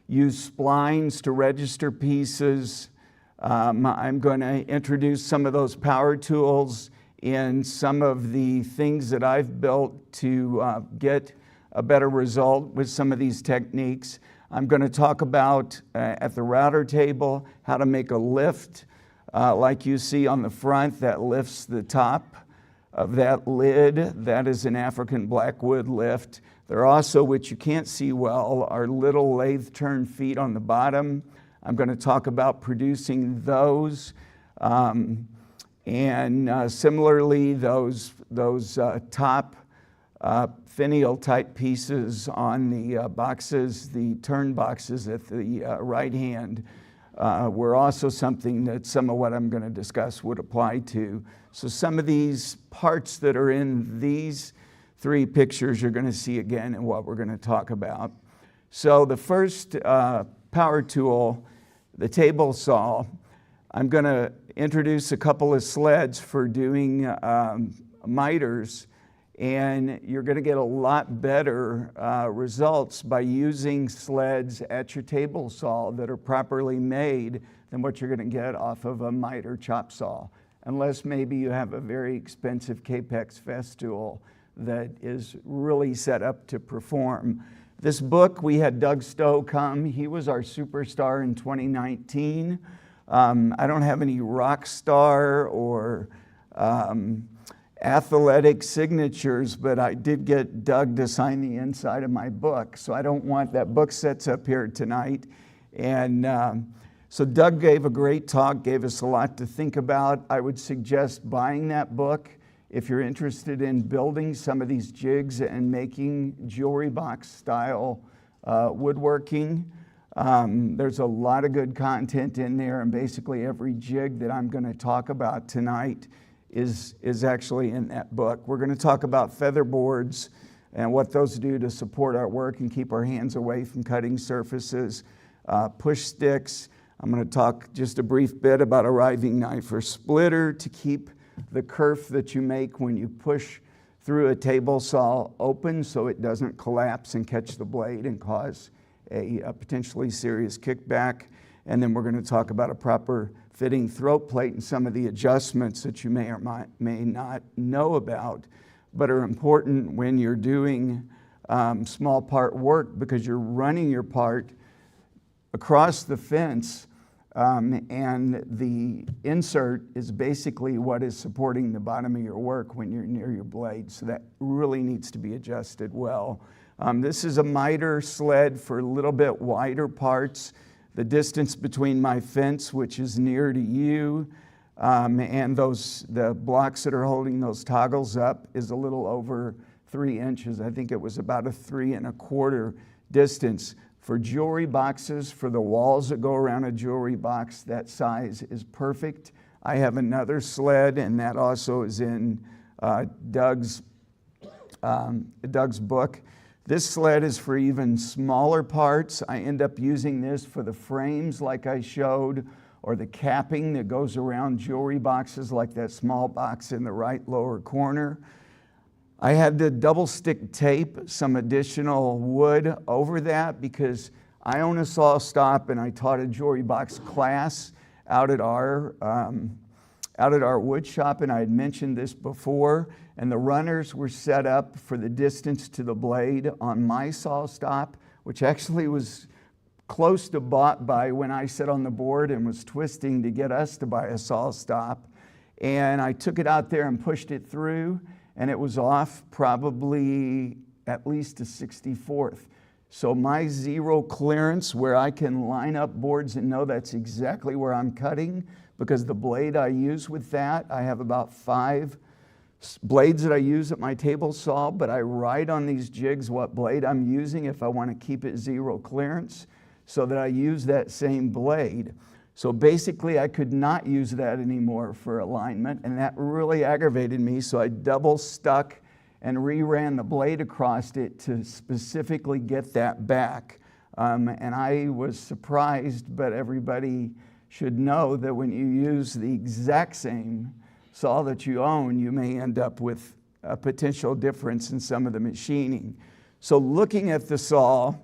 use splines to register pieces. I'm going to introduce some of those power tools in some of the things that I've built to get a better result with some of these techniques. I'm going to talk about at the router table how to make a lift like you see on the front that lifts the top of that lid. That is an African blackwood lift. There are also, which you can't see well, are little lathe turn feet on the bottom. I'm going to talk about producing those. Similarly, those top finial type pieces on the boxes, the turn boxes at the right hand, were also something that some of what I'm going to discuss would apply to. So some of these parts that are in these three pictures you're going to see again in what we're going to talk about. So the first power tool, the table saw, I'm going to introduce a couple of sleds for doing miters, and you're going to get a lot better results by using sleds at your table saw that are properly made than what you're going to get off of a miter chop saw, unless maybe you have a very expensive Capex Festool that is really set up to perform. This book, we had Doug Stowe come. He was our superstar in 2019. I don't have any rock star or athletic signatures, but I did get Doug to sign the inside of my book. So I don't want that book sets up here tonight. And so Doug gave a great talk, gave us a lot to think about. I would suggest buying that book if you're interested in building some of these jigs and making jewelry box style woodworking. There's a lot of good content in there, and basically every jig that I'm going to talk about tonight is actually in that book. We're going to talk about feather boards and what those do to support our work and keep our hands away from cutting surfaces. Push sticks. I'm going to talk just a brief bit about a riving knife or splitter to keep the kerf that you make when you push through a table saw open so it doesn't collapse and catch the blade and cause a potentially serious kickback. And then we're going to talk about a proper fitting throat plate and some of the adjustments that you may or may not know about, but are important when you're doing small part work, because you're running your part across the fence, and the insert is basically what is supporting the bottom of your work when you're near your blade. So that really needs to be adjusted well. This is a miter sled for a little bit wider parts. The distance between my fence, which is near to you, and the blocks that are holding those toggles up is a little over 3 inches. I think it was about a 3 1/4 distance. For jewelry boxes, for the walls that go around a jewelry box, that size is perfect. I have another sled, and that also is in Doug's book. This sled is for even smaller parts. I end up using this for the frames like I showed, or the capping that goes around jewelry boxes like that small box in the right lower corner. I had to double stick tape some additional wood over that because I own a saw stop and I taught a jewelry box class out at our wood shop, and I had mentioned this before, and the runners were set up for the distance to the blade on my saw stop, which actually was close to bought by when I sat on the board and was twisting to get us to buy a saw stop. And I took it out there and pushed it through, and it was off probably at least a 64th. So my zero clearance, where I can line up boards and know that's exactly where I'm cutting, because the blade I use with that, I have about 5 blades that I use at my table saw, but I write on these jigs what blade I'm using if I want to keep it zero clearance, so that I use that same blade. So basically I could not use that anymore for alignment, and that really aggravated me, so I double stuck and reran the blade across it to specifically get that back. And I was surprised, but everybody should know that when you use the exact same saw that you own, you may end up with a potential difference in some of the machining. So looking at the saw,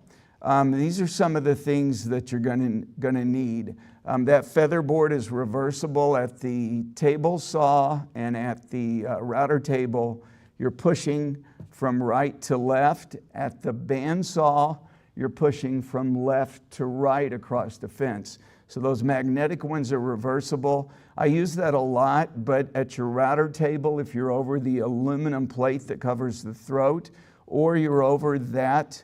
these are some of the things that you're gonna need. That feather board is reversible at the table saw, and at the router table, you're pushing from right to left. At the bandsaw, you're pushing from left to right across the fence. So those magnetic ones are reversible. I use that a lot, but at your router table, if you're over the aluminum plate that covers the throat, or you're over that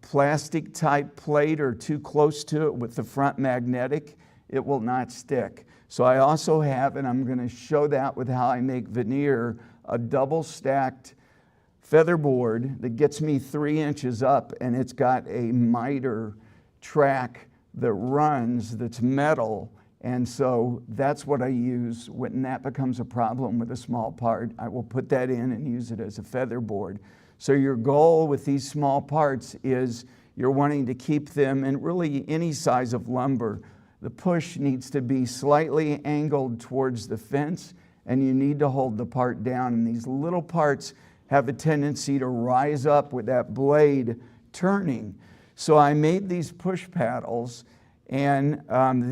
plastic type plate or too close to it with the front magnetic, it will not stick. So I also have, and I'm going to show that with how I make veneer, a double stacked feather board that gets me 3 inches up, and it's got a miter track that runs that's metal, and so that's what I use when that becomes a problem with a small part. I will put that in and use it as a feather board. So your goal with these small parts is you're wanting to keep them in really any size of lumber. The push needs to be slightly angled towards the fence, and you need to hold the part down. And these little parts have a tendency to rise up with that blade turning. So I made these push paddles, and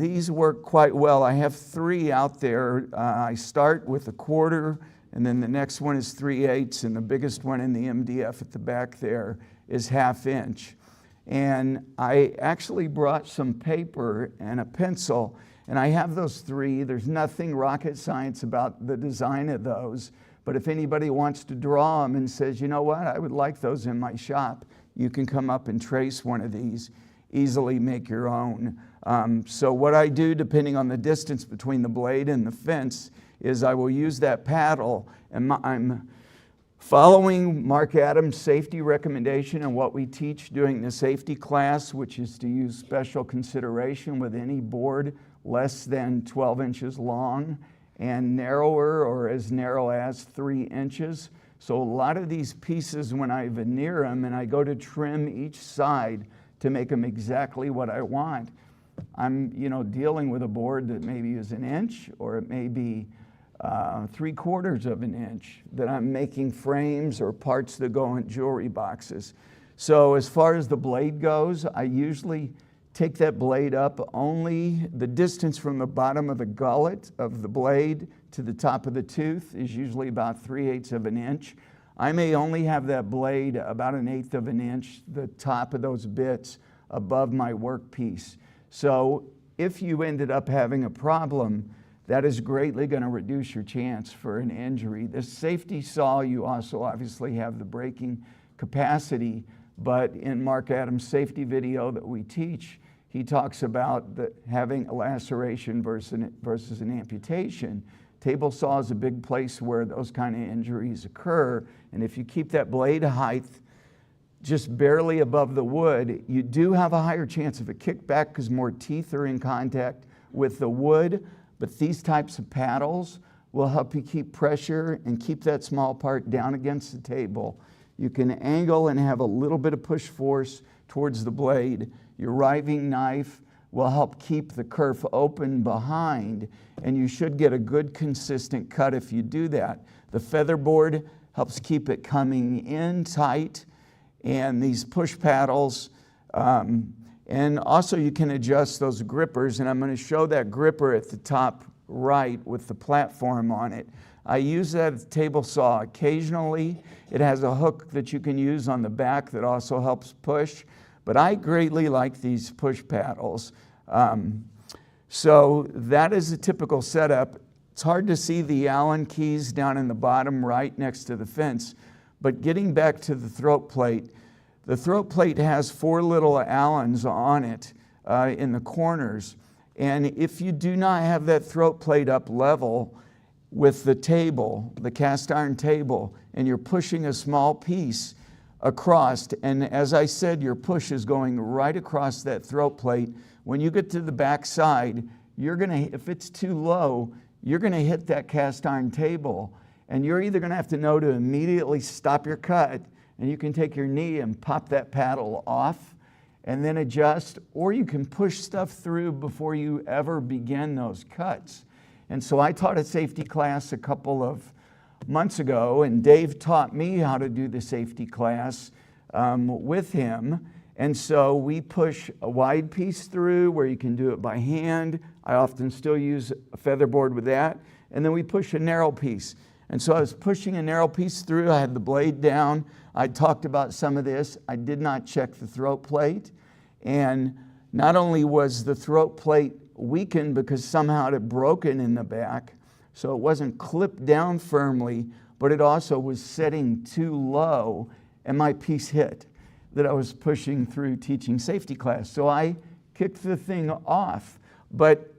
these work quite well. I have 3 out there. I start with a 1/4, and then the next one is 3/8, and the biggest one in the MDF at the back there is 1/2 inch. And I actually brought some paper and a pencil, and I have those 3. There's nothing rocket science about the design of those, but if anybody wants to draw them and says, you know what, I would like those in my shop, you can come up and trace one of these, easily make your own. So what I do, depending on the distance between the blade and the fence, is I will use that paddle, and I'm following Mark Adams' safety recommendation and what we teach during the safety class, which is to use special consideration with any board less than 12 inches long and narrower or as narrow as 3 inches. So a lot of these pieces, when I veneer them and I go to trim each side to make them exactly what I want, I'm dealing with a board that maybe is 1 inch, or it may be 3/4 of an inch that I'm making frames or parts that go in jewelry boxes. So as far as the blade goes, I usually take that blade up only the distance from the bottom of the gullet of the blade to the top of the tooth is usually about 3/8 of an inch. I may only have that blade about 1/8 of an inch, the top of those bits above my workpiece. So if you ended up having a problem, that is greatly going to reduce your chance for an injury. The safety saw, you also obviously have the breaking capacity, but in Mark Adams' safety video that we teach, he talks about having a laceration versus an amputation. Table saw is a big place where those kind of injuries occur, and if you keep that blade height just barely above the wood, you do have a higher chance of a kickback because more teeth are in contact with the wood. But these types of paddles will help you keep pressure and keep that small part down against the table. You can angle and have a little bit of push force towards the blade. Your riving knife will help keep the kerf open behind, and you should get a good consistent cut if you do that. The feather board helps keep it coming in tight, and these push paddles. And also you can adjust those grippers, and I'm going to show that gripper at the top right with the platform on it. I use that as a table saw occasionally. It has a hook that you can use on the back that also helps push, but I greatly like these push paddles. So that is a typical setup. It's hard to see the Allen keys down in the bottom right next to the fence, but getting back to the throat plate, the throat plate has 4 little Allens on it in the corners. And if you do not have that throat plate up level with the table, the cast iron table, and you're pushing a small piece across, and as I said, your push is going right across that throat plate. When you get to the back side, you're gonna, if it's too low, you're gonna hit that cast iron table, and you're either gonna have to know to immediately stop your cut, and you can take your knee and pop that paddle off and then adjust, or you can push stuff through before you ever begin those cuts. And so I taught a safety class a couple of months ago, and Dave taught me how to do the safety class with him. And so we push a wide piece through where you can do it by hand. I often still use a featherboard with that. And then we push a narrow piece. And so I was pushing a narrow piece through. I had the blade down. I talked about some of this. I did not check the throat plate. And not only was the throat plate weakened because somehow it had broken in the back, so it wasn't clipped down firmly, but it also was setting too low, and my piece hit that I was pushing through teaching safety class. So I kicked the thing off. But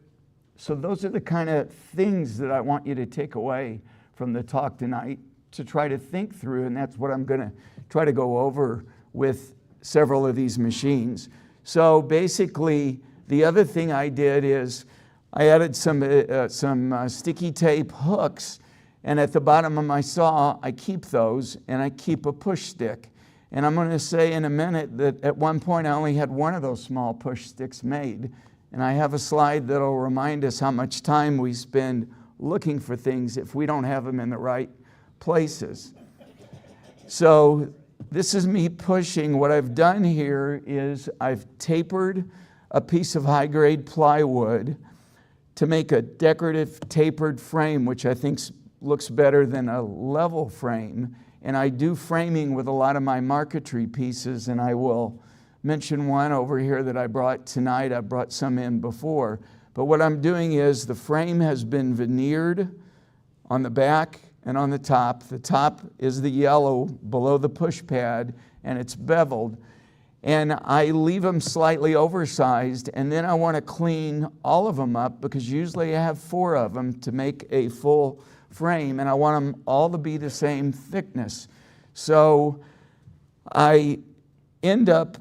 so those are the kind of things that I want you to take away from the talk tonight to try to think through, and that's what I'm going to try to go over with several of these machines. So basically, the other thing I did is I added some sticky tape hooks, and at the bottom of my saw, I keep those, and I keep a push stick. And I'm going to say in a minute that at one point I only had one of those small push sticks made, and I have a slide that'll remind us how much time we spend looking for things if we don't have them in the right places. So this is me pushing. What I've done here is I've tapered a piece of high-grade plywood to make a decorative tapered frame, which I think looks better than a level frame. And I do framing with a lot of my marquetry pieces, and I will mention one over here that I brought tonight. I brought some in before. But what I'm doing is the frame has been veneered on the back and on the top. The top is the yellow below the push pad, and it's beveled. And I leave them slightly oversized, and then I want to clean all of them up because usually I have 4 of them to make a full frame, and I want them all to be the same thickness. So I end up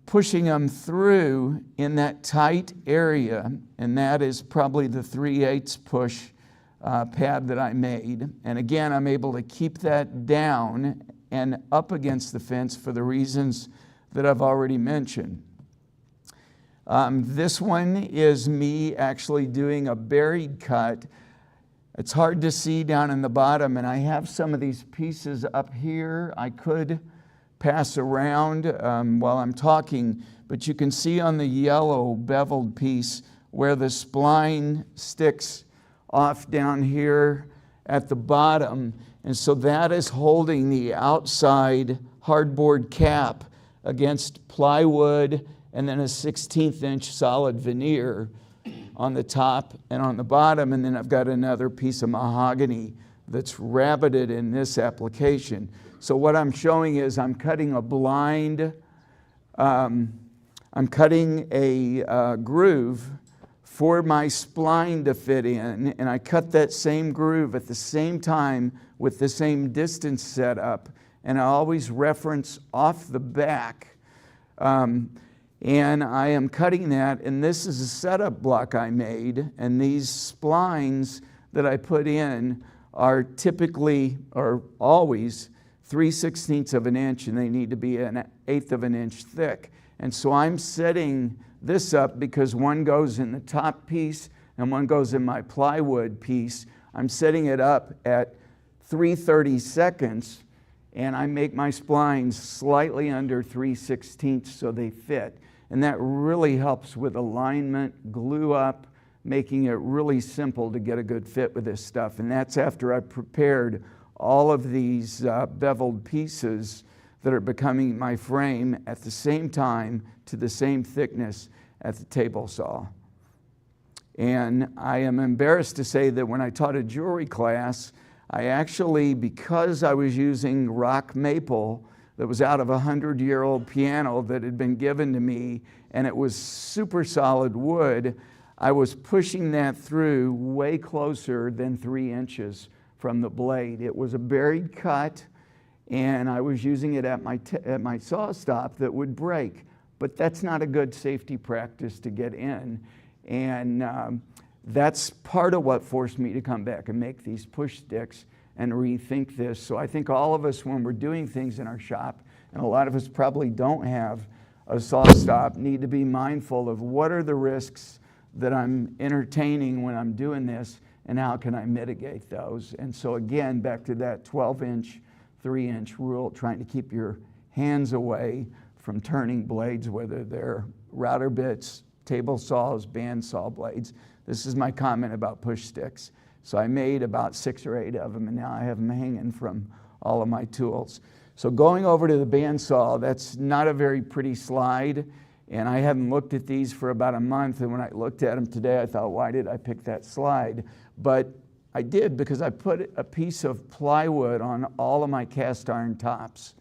pushing them through in that tight area, and that is probably the 3/8 push pad that I made. And again, I'm able to keep that down and up against the fence for the reasons that I've already mentioned. This one is me actually doing a buried cut. It's hard to see down in the bottom, and I have some of these pieces up here. I could pass around while I'm talking, but you can see on the yellow beveled piece where the spline sticks off down here at the bottom, and so that is holding the outside hardboard cap against plywood and then a 1/16 inch solid veneer on the top and on the bottom, and then I've got another piece of mahogany that's rabbited in this application. So what I'm showing is I'm cutting a blind, I'm cutting a groove for my spline to fit in, and I cut that same groove at the same time with the same distance set up, and I always reference off the back. And I am cutting that, and this is a setup block I made, and these splines that I put in are typically, or always, 3/16 of an inch, and they need to be 1/8 of an inch thick. And so I'm setting this up because one goes in the top piece and one goes in my plywood piece. I'm setting it up at 3/32, and I make my splines slightly under 3/16 so they fit. And that really helps with alignment, glue up, making it really simple to get a good fit with this stuff. And that's after I've prepared all of these beveled pieces that are becoming my frame at the same time to the same thickness at the table saw. And I am embarrassed to say that when I taught a jewelry class, I actually, because I was using rock maple that was out of a 100-year-old piano that had been given to me, and it was super solid wood, I was pushing that through way closer than 3 inches from the blade. It was a buried cut, and I was using it at my saw stop that would break. But that's not a good safety practice to get in. And that's part of what forced me to come back and make these push sticks and rethink this. So I think all of us, when we're doing things in our shop, and a lot of us probably don't have a saw stop, need to be mindful of what are the risks that I'm entertaining when I'm doing this, and how can I mitigate those. And so again, back to that 12-inch, 3-inch rule, trying to keep your hands away from turning blades, whether they're router bits, table saws, band saw blades. This is my comment about push sticks. So I made about 6 or 8 of them, and now I have them hanging from all of my tools. So going over to the bandsaw, that's not a very pretty slide, and I hadn't looked at these for about a month, and when I looked at them today, I thought, why did I pick that slide? But I did, because I put a piece of plywood on all of my cast iron tops,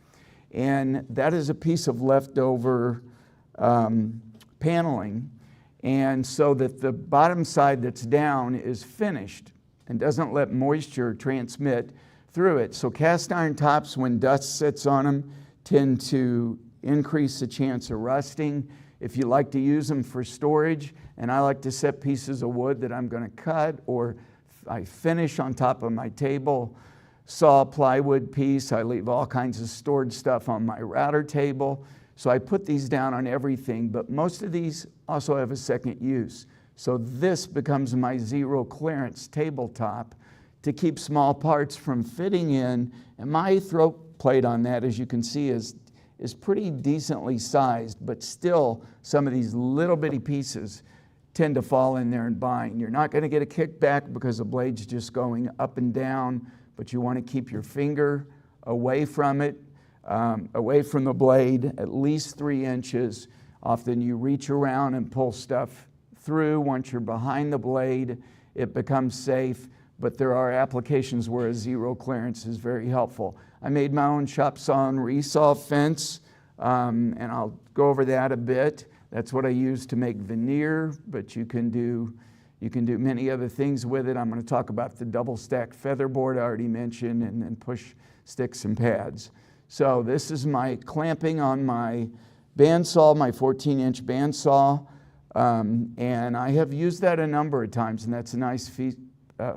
and that is a piece of leftover paneling, and so that the bottom side that's down is finished and doesn't let moisture transmit through it. So cast iron tops, when dust sits on them, tend to increase the chance of rusting. If you like to use them for storage, and I like to set pieces of wood that I'm going to cut or I finish on top of my table saw plywood piece, I leave all kinds of stored stuff on my router table. So I put these down on everything, but most of these also have a second use. So this becomes my zero clearance tabletop to keep small parts from fitting in. And my throat plate on that, as you can see, is pretty decently sized, but still some of these little bitty pieces tend to fall in there and bind. You're not going to get a kickback because the blade's just going up and down, but you want to keep your finger away from it, away from the blade, at least 3 inches. Often you reach around and pull stuff through. Once you're behind the blade, it becomes safe, but there are applications where a zero clearance is very helpful. I made my own shop saw and resaw fence, and I'll go over that a bit. That's what I use to make veneer, but you can do many other things with it. I'm going to talk about the double stack featherboard I already mentioned, and then push sticks and pads. So this is my clamping on my bandsaw, my 14-inch bandsaw, and I have used that a number of times, and that's a nice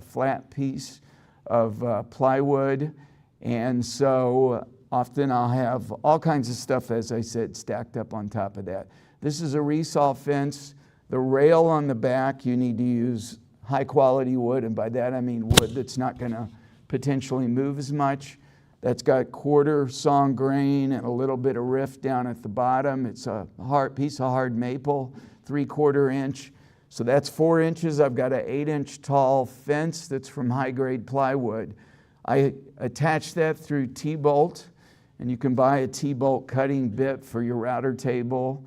flat piece of plywood. And so often I'll have all kinds of stuff, as I said, stacked up on top of that. This is a resaw fence. The rail on the back, you need to use high quality wood, and by that I mean wood that's not going to potentially move as much. That's got quarter sawn grain and a little bit of rift down at the bottom. It's a hard piece of hard maple, 3/4 inch. So that's 4 inches. I've got an 8-inch tall fence that's from high grade plywood. I attach that through T-bolt, and you can buy a T-bolt cutting bit for your router table.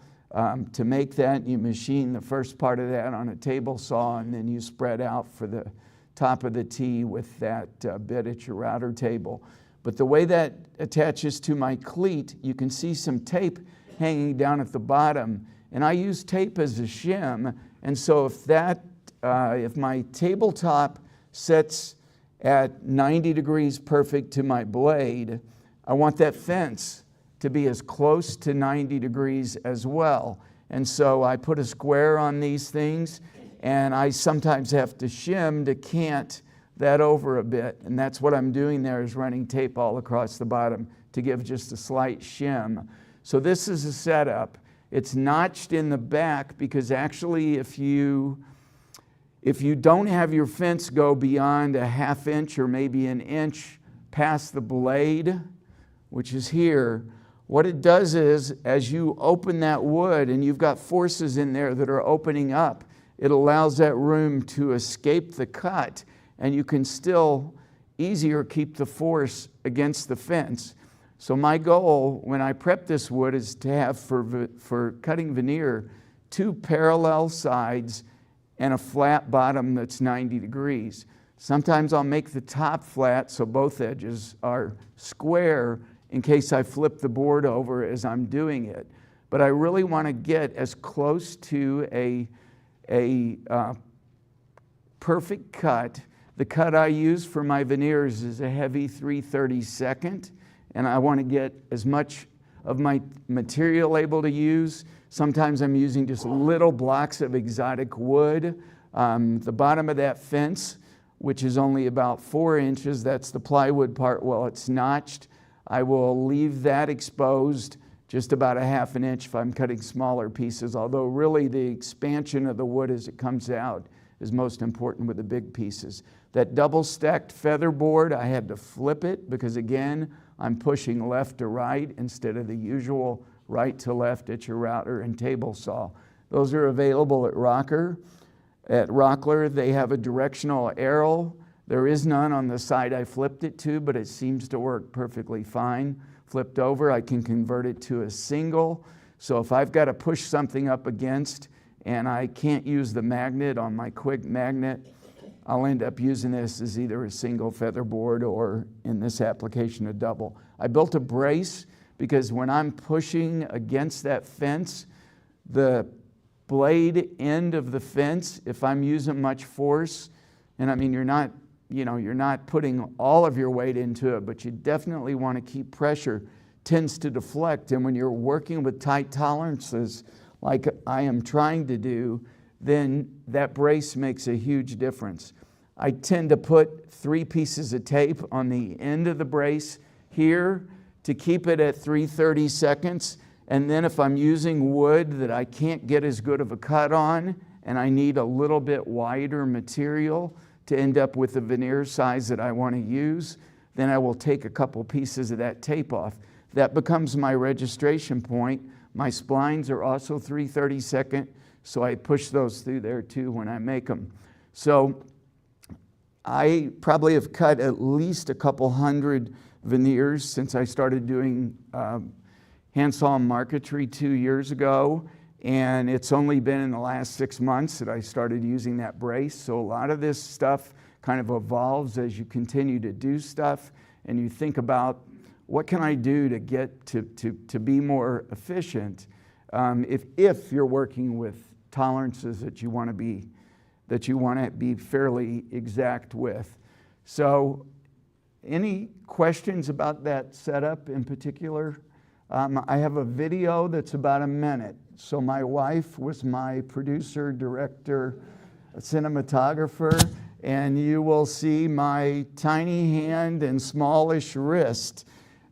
To make that, you machine the first part of that on a table saw, and then you spread out for the top of the T with that bit at your router table. But the way that attaches to my cleat, you can see some tape hanging down at the bottom, and I use tape as a shim. And so if my tabletop sits at 90 degrees perfect to my blade, I want that fence to be as close to 90 degrees as well. And so I put a square on these things, and I sometimes have to shim to cant that over a bit. And that's what I'm doing there, is running tape all across the bottom to give just a slight shim. So this is a setup. It's notched in the back because actually if you don't have your fence go beyond a 1/2 inch or maybe an inch past the blade, which is here, what it does is, as you open that wood and you've got forces in there that are opening up, it allows that room to escape the cut, and you can still easier keep the force against the fence. So my goal when I prep this wood is to have for cutting veneer 2 parallel sides and a flat bottom that's 90 degrees. Sometimes I'll make the top flat so both edges are square in case I flip the board over as I'm doing it. But I really want to get as close to a perfect cut. The cut I use for my veneers is a heavy 3/32, and I want to get as much of my material able to use. Sometimes I'm using just little blocks of exotic wood. The bottom of that fence, which is only about 4 inches, that's the plywood part, well, it's notched. I will leave that exposed just about a 1/2 inch if I'm cutting smaller pieces, although really the expansion of the wood as it comes out is most important with the big pieces. That double stacked feather board, I had to flip it because again, I'm pushing left to right instead of the usual right to left at your router and table saw. Those are available at Rocker. At Rockler, they have a directional arrow. There is none on the side I flipped it to, but it seems to work perfectly fine. Flipped over, I can convert it to a single. So if I've got to push something up against and I can't use the magnet on my quick magnet, I'll end up using this as either a single feather board or in this application a double. I built a brace because when I'm pushing against that fence, the blade end of the fence, if I'm using much force, and I mean you're not putting all of your weight into it, but you definitely want to keep pressure, tends to deflect. And when you're working with tight tolerances like I am trying to do, then that brace makes a huge difference. I tend to put 3 pieces of tape on the end of the brace here to keep it at 3/32. And then if I'm using wood that I can't get as good of a cut on and I need a little bit wider material to end up with the veneer size that I want to use, then I will take a couple pieces of that tape off. That becomes my registration point. My splines are also 3/32, so I push those through there too when I make them. So I probably have cut at least a couple hundred veneers since I started doing handsaw and marquetry 2 years ago, and it's only been in the last 6 months that I started using that brace. So a lot of this stuff kind of evolves as you continue to do stuff and you think about what can I do to get to be more efficient if you're working with tolerances that you want to be fairly exact with. So any questions about that setup in particular? I have a video that's about a minute. So my wife was my producer, director, cinematographer, and you will see my tiny hand and smallish wrist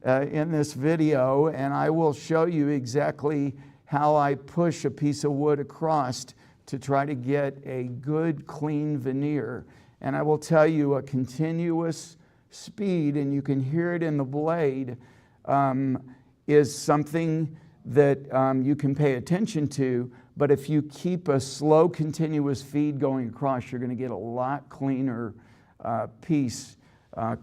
in this video, and I will show you exactly how I push a piece of wood across to try to get a good, clean veneer. And I will tell you a continuous speed, and you can hear it in the blade, is something that you can pay attention to, but if you keep a slow, continuous feed going across, you're going to get a lot cleaner piece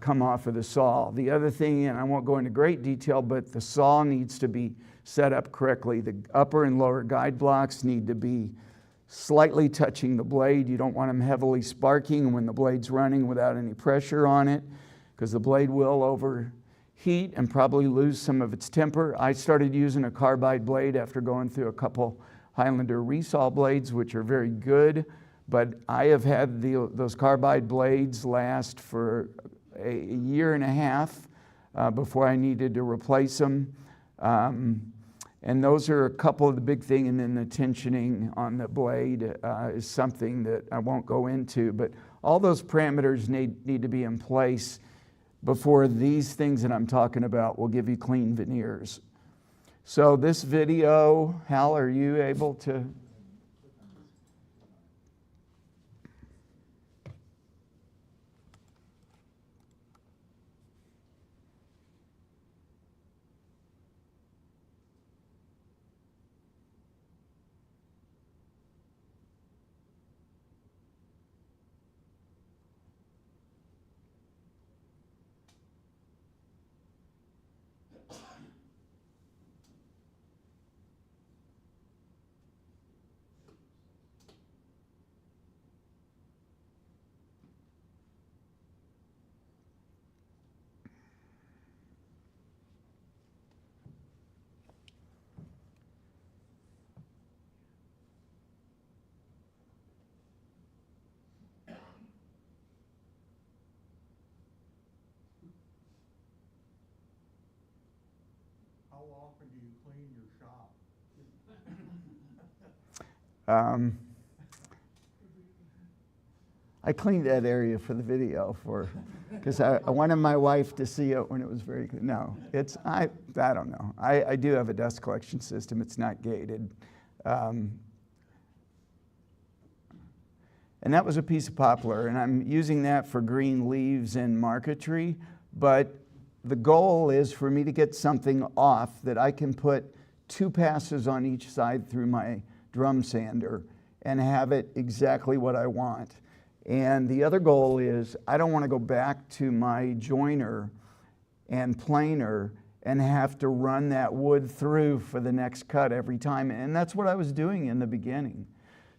come off of the saw. The other thing, and I won't go into great detail, but the saw needs to be set up correctly. The upper and lower guide blocks need to be slightly touching the blade. You don't want them heavily sparking when the blade's running without any pressure on it, because the blade will overheat and probably lose some of its temper. I started using a carbide blade after going through a couple Highlander resaw blades, which are very good, but I have had those carbide blades last for a year and a half before I needed to replace them. And those are a couple of the big things, and then the tensioning on the blade is something that I won't go into, but all those parameters need to be in place before these things that I'm talking about will give you clean veneers. So this video, Hal, are you able to? How often do you clean your shop? I cleaned that area for the video because I wanted my wife to see it when it was very good. No, I don't know. I do have a dust collection system. It's not gated. And that was a piece of poplar, and I'm using that for green leaves and marquetry, but the goal is for me to get something off that I can put 2 passes on each side through my drum sander and have it exactly what I want. And the other goal is I don't want to go back to my joiner and planer and have to run that wood through for the next cut every time. And that's what I was doing in the beginning.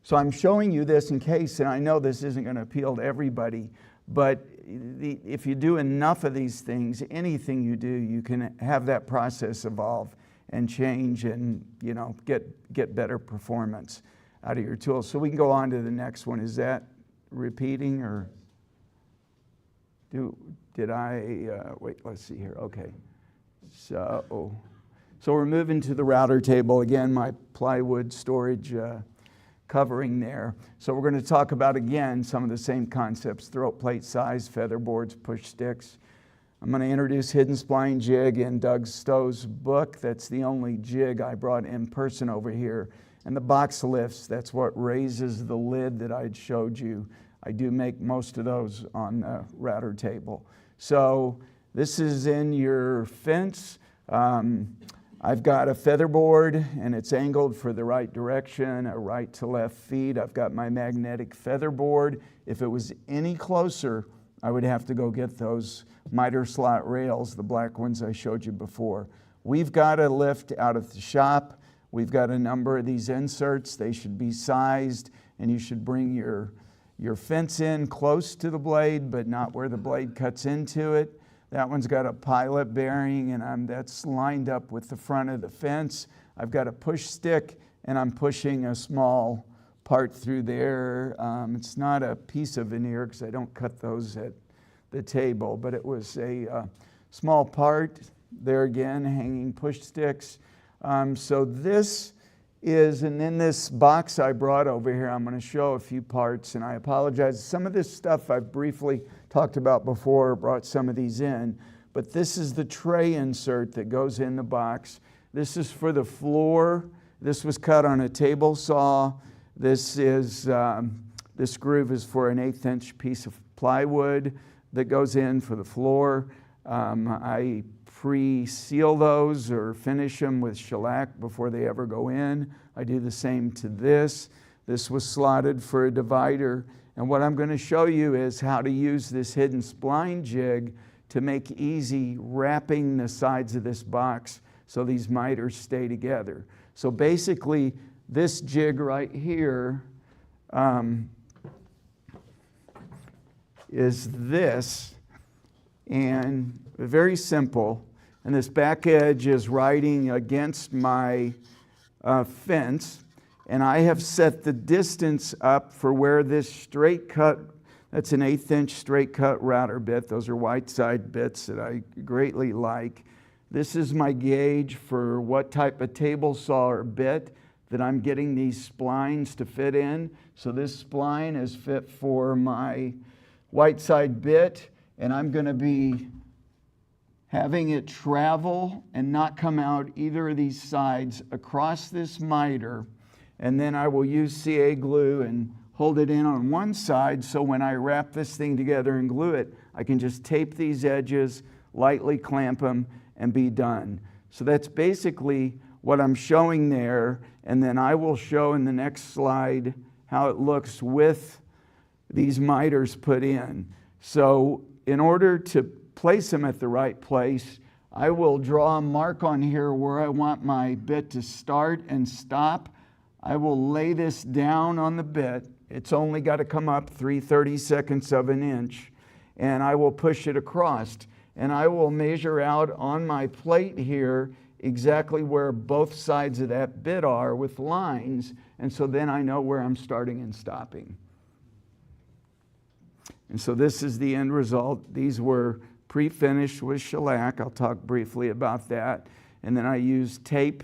So I'm showing you this in case, and I know this isn't going to appeal to everybody, but if you do enough of these things, anything you do, you can have that process evolve and change and, you know, get better performance out of your tools. So we can go on to the next one. Is that repeating or did I, wait, let's see here. Okay. So we're moving to the router table. Again, my plywood storage covering there. So we're going to talk about, again, some of the same concepts: throat plate size, feather boards, push sticks. I'm going to introduce hidden spline jig in Doug Stowe's book. That's the only jig I brought in person over here. And the box lifts, that's what raises the lid that I'd showed you. I do make most of those on the router table. So this is in your fence. I've got a feather board and it's angled for the right direction, a right to left feed. I've got my magnetic feather board. If it was any closer, I would have to go get those miter slot rails, the black ones I showed you before. We've got a lift out of the shop. We've got a number of these inserts. They should be sized, and you should bring your fence in close to the blade, but not where the blade cuts into it. That one's got a pilot bearing, and that's lined up with the front of the fence. I've got a push stick, and I'm pushing a small part through there. It's not a piece of veneer because I don't cut those at the table, but it was a small part. There again, hanging push sticks. So this is, and in this box I brought over here, I'm going to show a few parts, and I apologize. Some of this stuff I've briefly talked about before, brought some of these in, but this is the tray insert that goes in the box. This is for the floor. This was cut on a table saw. This groove is for an 1/8 inch piece of plywood that goes in for the floor. I pre-seal those or finish them with shellac before they ever go in. I do the same to this. This was slotted for a divider. And what I'm going to show you is how to use this hidden spline jig to make easy wrapping the sides of this box so these miters stay together. So basically, this jig right here is this, and very simple. And this back edge is riding against my fence. And I have set the distance up for where this straight cut, that's an 1/8 inch straight cut router bit. Those are white side bits that I greatly like. This is my gauge for what type of table saw or bit that I'm getting these splines to fit in. So this spline is fit for my white side bit, and I'm going to be having it travel and not come out either of these sides across this miter. And then I will use CA glue and hold it in on one side, so when I wrap this thing together and glue it, I can just tape these edges, lightly clamp them, and be done. So that's basically what I'm showing there, and then I will show in the next slide how it looks with these miters put in. So in order to place them at the right place, I will draw a mark on here where I want my bit to start and stop. I will lay this down on the bit. It's only got to come up 3/32 of an inch, and I will push it across. And I will measure out on my plate here exactly where both sides of that bit are with lines, and so then I know where I'm starting and stopping. And so this is the end result. These were pre-finished with shellac. I'll talk briefly about that. and then I use tape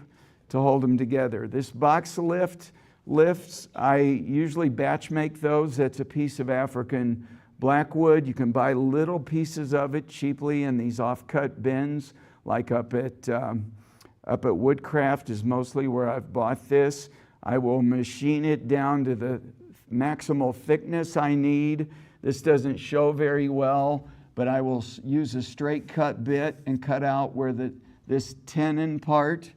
to hold them together. This box lifts, I usually batch make those. That's a piece of African blackwood. You can buy little pieces of it cheaply in these off-cut bins, like up at Woodcraft is mostly where I've bought this. I will machine it down to the maximal thickness I need. This doesn't show very well, but I will use a straight cut bit and cut out where this tenon part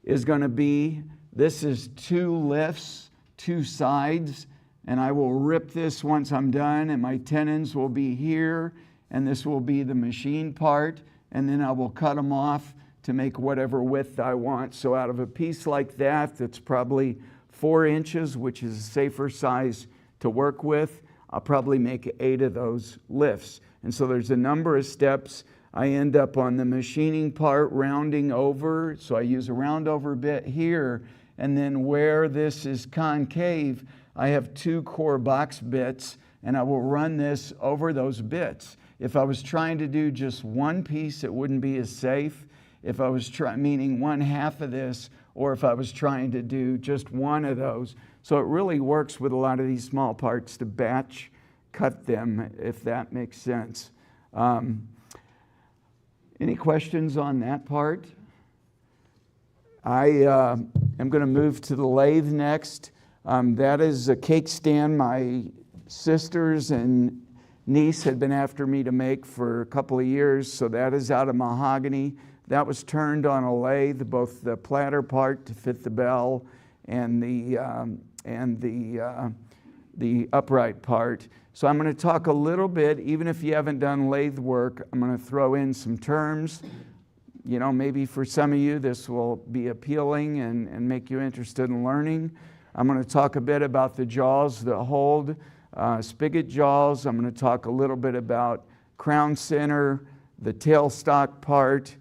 is going to be. This is 2 lifts, 2 sides, and I will rip this once I'm done, and my tenons will be here, and this will be the machine part, and then I will cut them off to make whatever width I want. So out of a piece like that, that's probably 4 inches, which is a safer size to work with, I'll probably make 8 of those lifts. And so there's a number of steps. I end up on the machining part rounding over, so I use a round over bit here, and then where this is concave, I have 2 core box bits, and I will run this over those bits. If I was trying to do just one piece, it wouldn't be as safe. If I was meaning 1/2 of this, or if I was trying to do just one of those. So it really works with a lot of these small parts to batch cut them, if that makes sense. Any questions on that part? I am going to move to the lathe next. That is a cake stand my sisters and niece had been after me to make for a couple of years, so that is out of mahogany. That was turned on a lathe, both the platter part to fit the bell and the upright part. So I'm going to talk a little bit, even if you haven't done lathe work, I'm going to throw in some terms. You know, maybe for some of you this will be appealing and make you interested in learning. I'm going to talk a bit about the jaws that hold, spigot jaws. I'm going to talk a little bit about crown center, the tailstock part,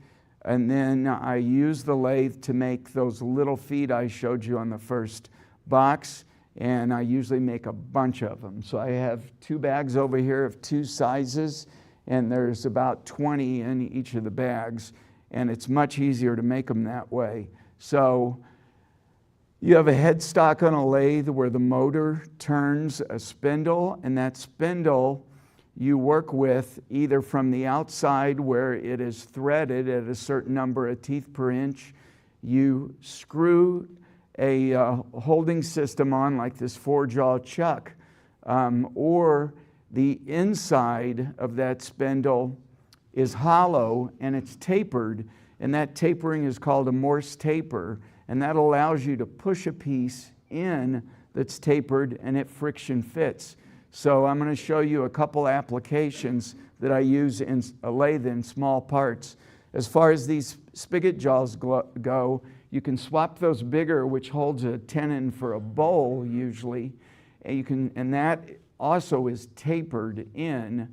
and then I use the lathe to make those little feet I showed you on the first box, and I usually make a bunch of them. So I have 2 bags over here of 2 sizes, and there's about 20 in each of the bags, and it's much easier to make them that way. So you have a headstock on a lathe where the motor turns a spindle, and that spindle you work with either from the outside where it is threaded at a certain number of teeth per inch. You screw a holding system on like this 4-jaw chuck, or the inside of that spindle is hollow and it's tapered, and that tapering is called a Morse taper, and that allows you to push a piece in that's tapered and it friction fits. So I'm going to show you a couple applications that I use in a lathe in small parts. As far as these spigot jaws go, you can swap those bigger, which holds a tenon for a bowl usually, and that also is tapered in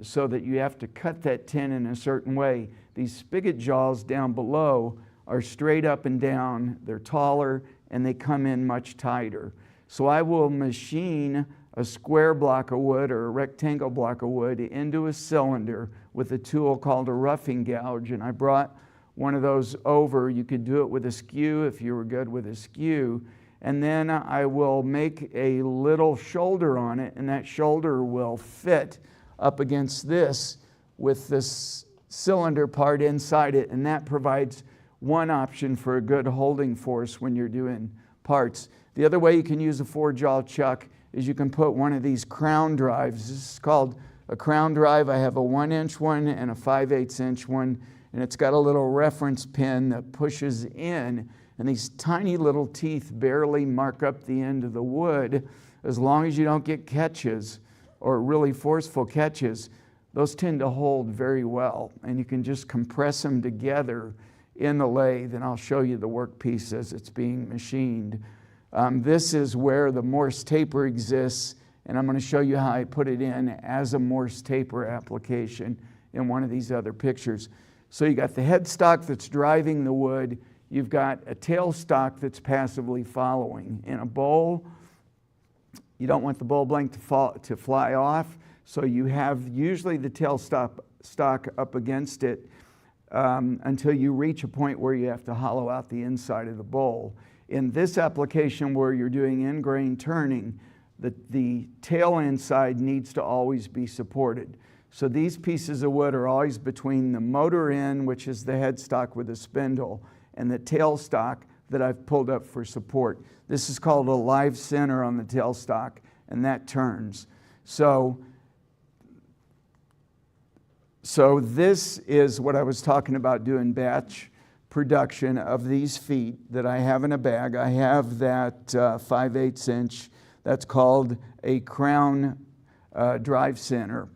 so that you have to cut that tenon a certain way. These spigot jaws down below are straight up and down, they're taller, and they come in much tighter. So I will machine a square block of wood or a rectangle block of wood into a cylinder with a tool called a roughing gouge, and I brought one of those over. You could do it with a skew if you were good with a skew, and then I will make a little shoulder on it, and that shoulder will fit up against this with this cylinder part inside it, and that provides one option for a good holding force when you're doing parts. The other way you can use a 4-jaw chuck is you can put one of these crown drives. This is called a crown drive. I have a 1-inch one and a 5/8 inch one, and it's got a little reference pin that pushes in, and these tiny little teeth barely mark up the end of the wood. As long as you don't get catches or really forceful catches, those tend to hold very well, and you can just compress them together in the lathe, and I'll show you the workpiece as it's being machined. This is where the Morse taper exists, and I'm going to show you how I put it in as a Morse taper application in one of these other pictures. So you got the headstock that's driving the wood, you've got a tailstock that's passively following. In a bowl, you don't want the bowl blank to fly off, so you have usually the tailstock up against it. until you reach a point where you have to hollow out the inside of the bowl. In this application where you're doing end grain turning, the tail end side needs to always be supported. So these pieces of wood are always between the motor end, which is the headstock with a spindle, and the tailstock that I've pulled up for support. This is called a live center on the tailstock, and that turns. So this is what I was talking about doing batch production of these feet that I have in a bag. I have that 5/8 inch. That's called a crown drive center.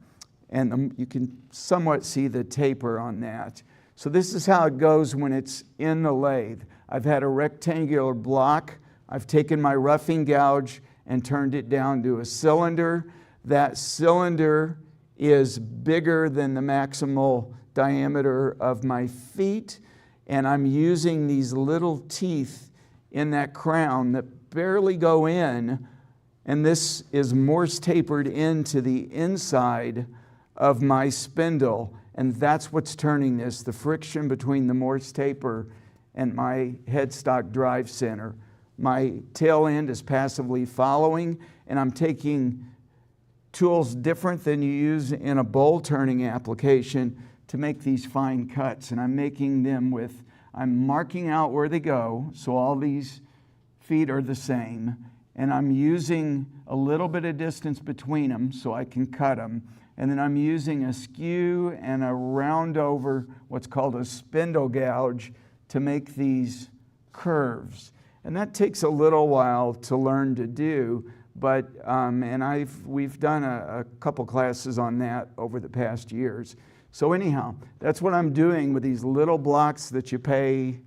And you can somewhat see the taper on that. So this is how it goes when it's in the lathe. I've had a rectangular block. I've taken my roughing gouge and turned it down to a cylinder. That cylinder is bigger than the maximal diameter of my feet, and I'm using these little teeth in that crown that barely go in, and this is Morse tapered into the inside of my spindle, and that's what's turning this, the friction between the Morse taper and my headstock drive center. My tail end is passively following, and I'm taking tools different than you use in a bowl turning application to make these fine cuts. And I'm making them with, I'm marking out where they go, so all these feet are the same. And I'm using a little bit of distance between them so I can cut them. And then I'm using a skew and a round over, what's called a spindle gouge, to make these curves. And that takes a little while to learn to do, but we've done a couple classes on that over the past years. So anyhow, that's what I'm doing with these little blocks that you pay,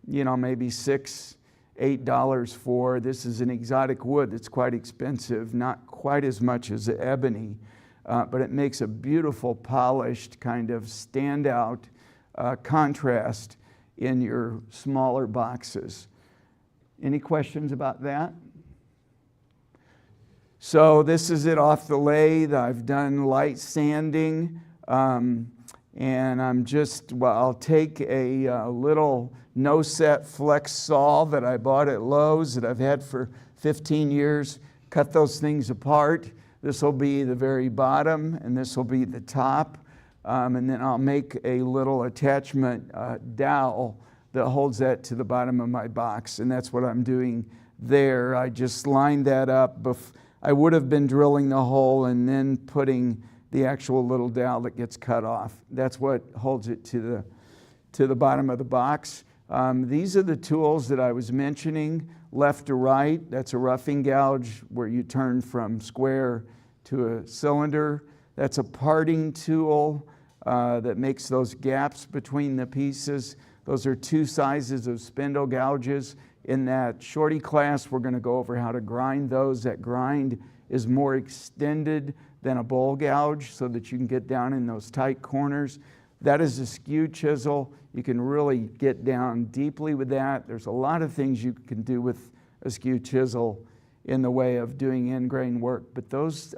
maybe $6, $8 for. This is an exotic wood that's quite expensive, not quite as much as ebony, but it makes a beautiful polished kind of standout contrast in your smaller boxes. Any questions about that? So this is it off the lathe. I've done light sanding, and I'll take a little no-set flex saw that I bought at Lowe's that I've had for 15 years, cut those things apart. This will be the very bottom, and this will be the top, and then I'll make a little attachment dowel that holds that to the bottom of my box, and that's what I'm doing there. I just lined that up. I would have been drilling the hole and then putting the actual little dowel that gets cut off. That's what holds it to the bottom of the box. These are the tools that I was mentioning, left to right. That's a roughing gouge where you turn from square to a cylinder. That's a parting tool that makes those gaps between the pieces. Those are two sizes of spindle gouges. In that shorty class, we're going to go over how to grind those. That grind is more extended than a bowl gouge so that you can get down in those tight corners. That is a skew chisel. You can really get down deeply with that. There's a lot of things you can do with a skew chisel in the way of doing end grain work, but those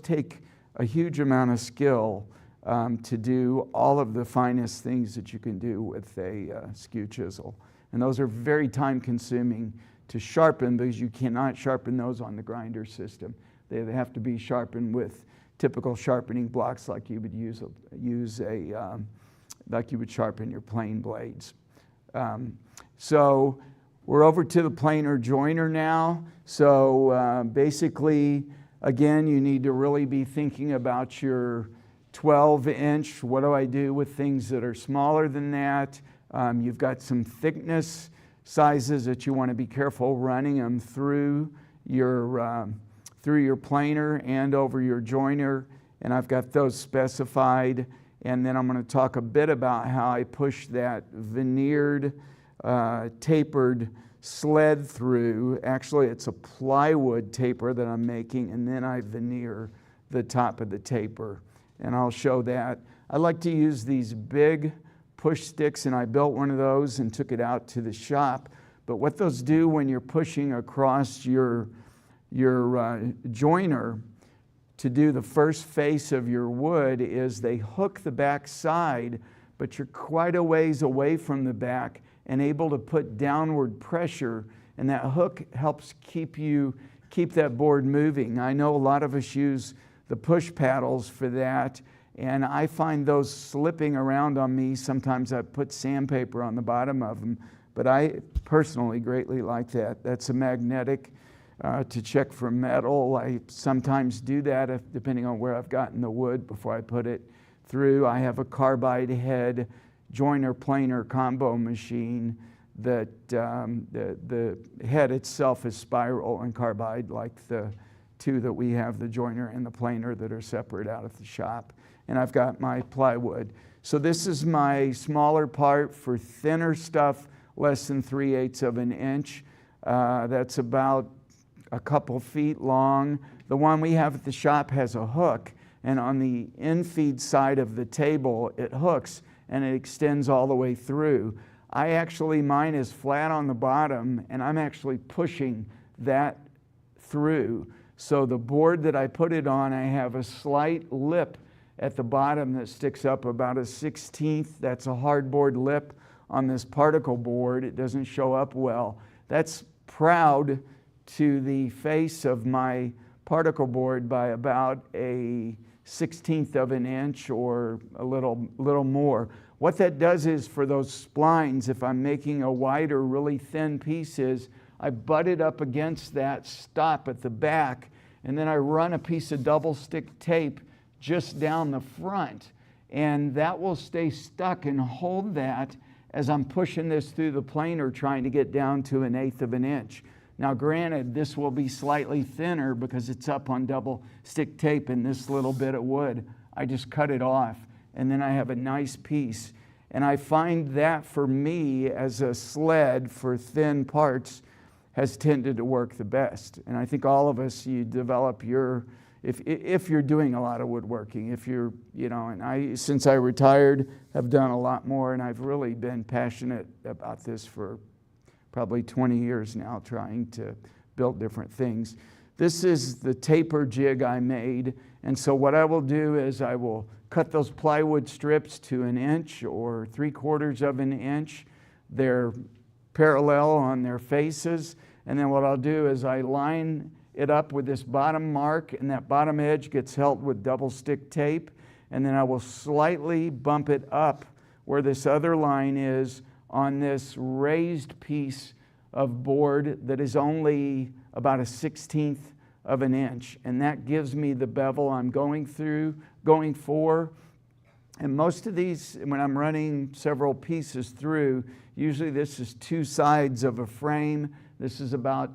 take a huge amount of skill to do all of the finest things that you can do with a skew chisel. And those are very time consuming to sharpen because you cannot sharpen those on the grinder system. They have to be sharpened with typical sharpening blocks like you would like you would sharpen your plane blades. So we're over to the planer joiner now. So basically, again, you need to really be thinking about your 12-inch. What do I do with things that are smaller than that? You've got some thickness sizes that you want to be careful running them through your planer and over your joiner, and I've got those specified. And then I'm going to talk a bit about how I push that veneered, tapered sled through. Actually, it's a plywood taper that I'm making, and then I veneer the top of the taper. And I'll show that. I like to use these big push sticks, and I built one of those and took it out to the shop. But what those do when you're pushing across your joiner to do the first face of your wood is they hook the back side, but you're quite a ways away from the back and able to put downward pressure, and that hook helps keep that board moving. I know a lot of us use the push paddles for that, and I find those slipping around on me. Sometimes I put sandpaper on the bottom of them, but I personally greatly like that. That's a magnetic to check for metal. I sometimes do that depending on where I've gotten the wood before I put it through. I have a carbide head joiner planer combo machine that the head itself is spiral and carbide, like the two that we have, the joiner and the planer, that are separate out at the shop. And I've got my plywood. So this is my smaller part for thinner stuff, less than 3/8 of an inch. That's about a couple feet long. The one we have at the shop has a hook, and on the infeed side of the table, it hooks and it extends all the way through. Mine is flat on the bottom, and I'm actually pushing that through. So the board that I put it on, I have a slight lip at the bottom that sticks up about 1/16. That's a hardboard lip on this particle board. It doesn't show up well. That's proud to the face of my particle board by about 1/16 of an inch or a little more. What that does is, for those splines, if I'm making a wider, really thin piece, is I butt it up against that stop at the back, and then I run a piece of double stick tape just down the front, and that will stay stuck and hold that as I'm pushing this through the planer, trying to get down to 1/8 of an inch. Now granted, this will be slightly thinner because it's up on double stick tape, and this little bit of wood, I just cut it off, and then I have a nice piece. And I find that, for me, as a sled for thin parts, has tended to work the best. And I think all of us, you develop if you're doing a lot of woodworking, and I, since I retired, have done a lot more, and I've really been passionate about this for probably 20 years now, trying to build different things. This is the taper jig I made, and so what I will do is I will cut those plywood strips to 1 inch or 3/4 of an inch. They're parallel on their faces, and then what I'll do is I line it up with this bottom mark, and that bottom edge gets held with double stick tape, and then I will slightly bump it up where this other line is on this raised piece of board that is only about 1/16 of an inch, and that gives me the bevel I'm going for. And most of these, when I'm running several pieces through, usually this is 2 sides of a frame. This is about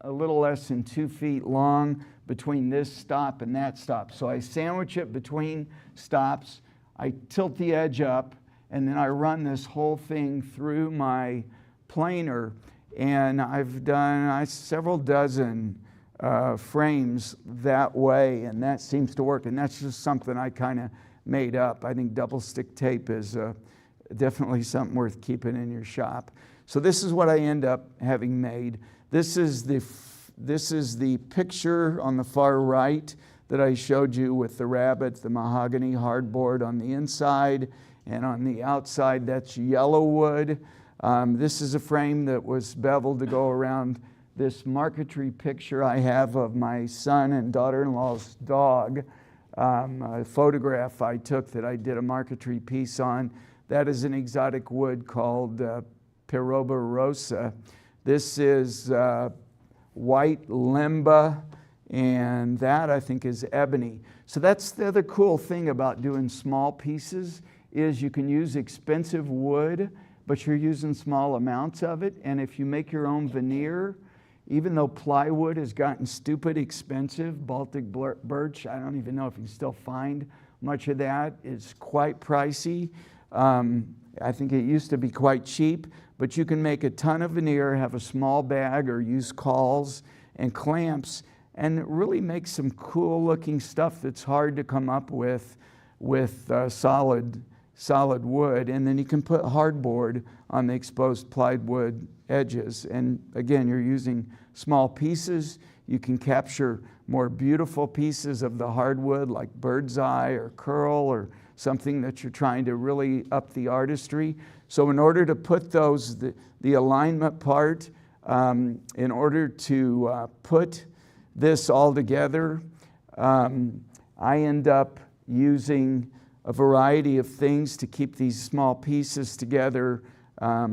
a little less than 2 feet long between this stop and that stop. So I sandwich it between stops, I tilt the edge up, and then I run this whole thing through my planer. And I've done several dozen frames that way, and that seems to work. And that's just something I kind of made up. I think double stick tape is definitely something worth keeping in your shop. So this is what I end up having made. This is the picture on the far right that I showed you with the rabbit, the mahogany hardboard on the inside, and on the outside that's yellow wood. This is a frame that was beveled to go around this marquetry picture I have of my son and daughter-in-law's dog, a photograph I took that I did a marquetry piece on. That is an exotic wood called Peroba rosa. This is white limba, and that I think is ebony. So that's the other cool thing about doing small pieces, is you can use expensive wood, but you're using small amounts of it. And if you make your own veneer, even though plywood has gotten stupid expensive, Baltic birch, I don't even know if you can still find much of that. It's quite pricey. I think it used to be quite cheap, but you can make a ton of veneer, have a small bag, or use cawls and clamps, and really make some cool looking stuff that's hard to come up with solid solid wood, and then you can put hardboard on the exposed plywood edges. And again, you're using small pieces. You can capture more beautiful pieces of the hardwood like bird's eye or curl or something that you're trying to really up the artistry. So in order to put those, the alignment part, in order to put this all together, I end up using a variety of things to keep these small pieces together. I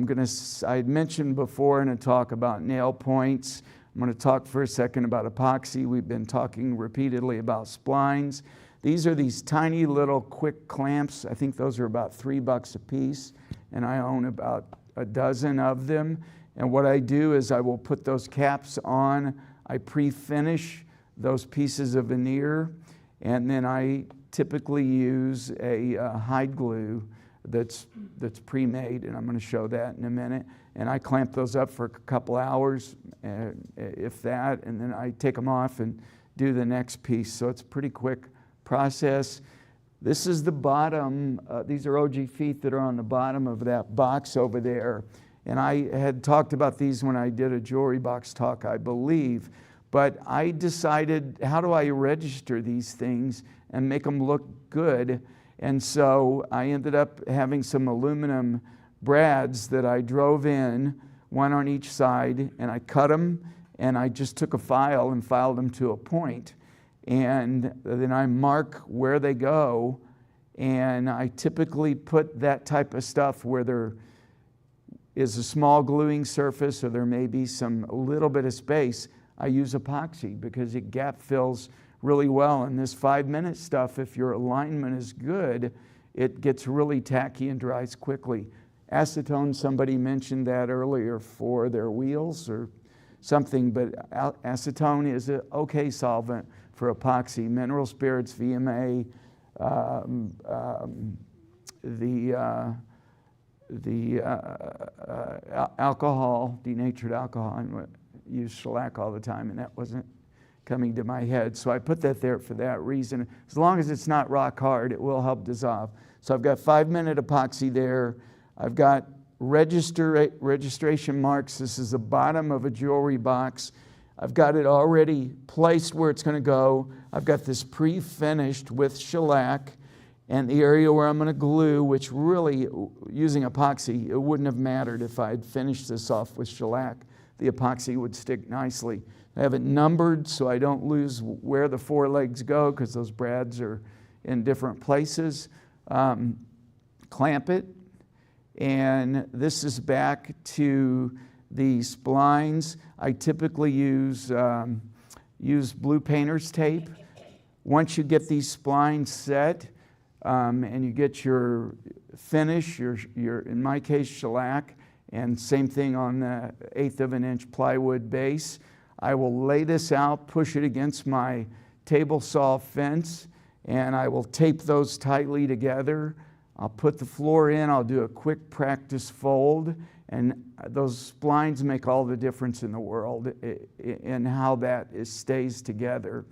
had mentioned before in a talk about nail points. I'm going to talk for a second about epoxy. We've been talking repeatedly about splines. These are these tiny little quick clamps. I think those are about $3 a piece, and I own about a dozen of them. And what I do is I will put those caps on. I pre-finish those pieces of veneer, and then I typically use a hide glue that's pre-made, and I'm going to show that in a minute. And I clamp those up for a couple hours, if that, and then I take them off and do the next piece. So it's a pretty quick process. This is the bottom. These are OG feet that are on the bottom of that box over there. And I had talked about these when I did a jewelry box talk, I believe. But I decided, how do I register these things and make them look good? And so I ended up having some aluminum brads that I drove in, one on each side, and I cut them, and I just took a file and filed them to a point. And then I mark where they go, and I typically put that type of stuff where there is a small gluing surface or there may be a little bit of space. I use epoxy because it gap fills really well. And this 5-minute stuff, if your alignment is good, it gets really tacky and dries quickly. Acetone, somebody mentioned that earlier for their wheels or something, but acetone is an okay solvent for epoxy. Mineral spirits, VMA, alcohol, denatured alcohol. I use shellac all the time, and that wasn't coming to my head. So I put that there for that reason. As long as it's not rock hard, it will help dissolve. So I've got 5-minute epoxy there. I've got registration marks. This is the bottom of a jewelry box. I've got it already placed where it's going to go. I've got this pre-finished with shellac, and the area where I'm going to glue, which really, using epoxy, it wouldn't have mattered if I had finished this off with shellac. The epoxy would stick nicely. I have it numbered so I don't lose where the 4 legs go because those brads are in different places. Clamp it, and this is back to the splines. I typically use blue painter's tape. Once you get these splines set and you get your finish, your in my case shellac, and same thing on the 1/8 of an inch plywood base, I will lay this out, push it against my table saw fence, and I will tape those tightly together. I'll put the floor in, I'll do a quick practice fold, and those splines make all the difference in the world in how that stays together.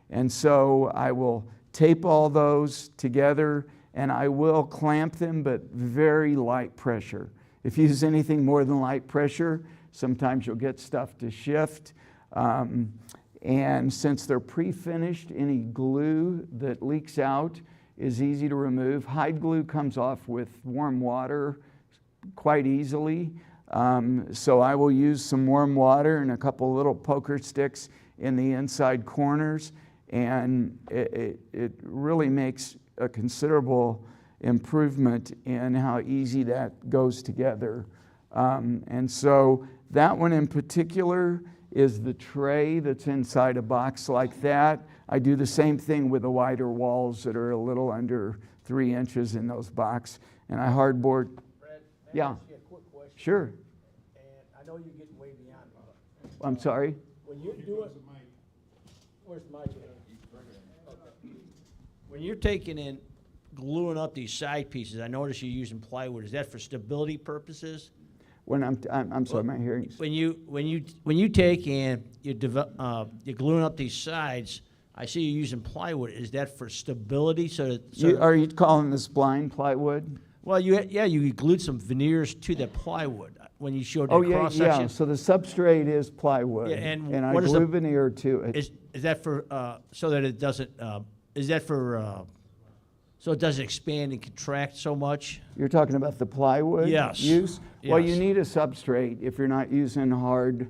And so I will tape all those together, and I will clamp them, but very light pressure. If you use anything more than light pressure, sometimes you'll get stuff to shift. And since they're pre-finished, any glue that leaks out is easy to remove. Hide glue comes off with warm water quite easily. So I will use some warm water and a couple little poker sticks in the inside corners, and it really makes a considerable improvement in how easy that goes together. And so that one in particular is the tray that's inside a box like that. I do the same thing with the wider walls that are a little under 3 inches in those boxes. And I hardboard. Fred, may Yeah. I ask you a quick question? Sure. And I know you're getting way beyond it. I'm sorry? When you're doing, where's the mic at? Okay. When you're taking in, gluing up these side pieces, I notice you're using plywood. Is that for stability purposes? When I'm sorry, my hearing. When you take and you're gluing up these sides, I see you using plywood. Is that for stability? Are you calling this blind plywood? Well, you glued some veneers to that plywood when you showed the Oh, yeah, cross section. yeah. So the substrate is plywood, Yeah, and I what is glue the- veneer to it. Is that for so that it doesn't? Is that for so it doesn't expand and contract so much? You're talking about the plywood Yes. use? Well, you Yes. need a substrate if you're not using hard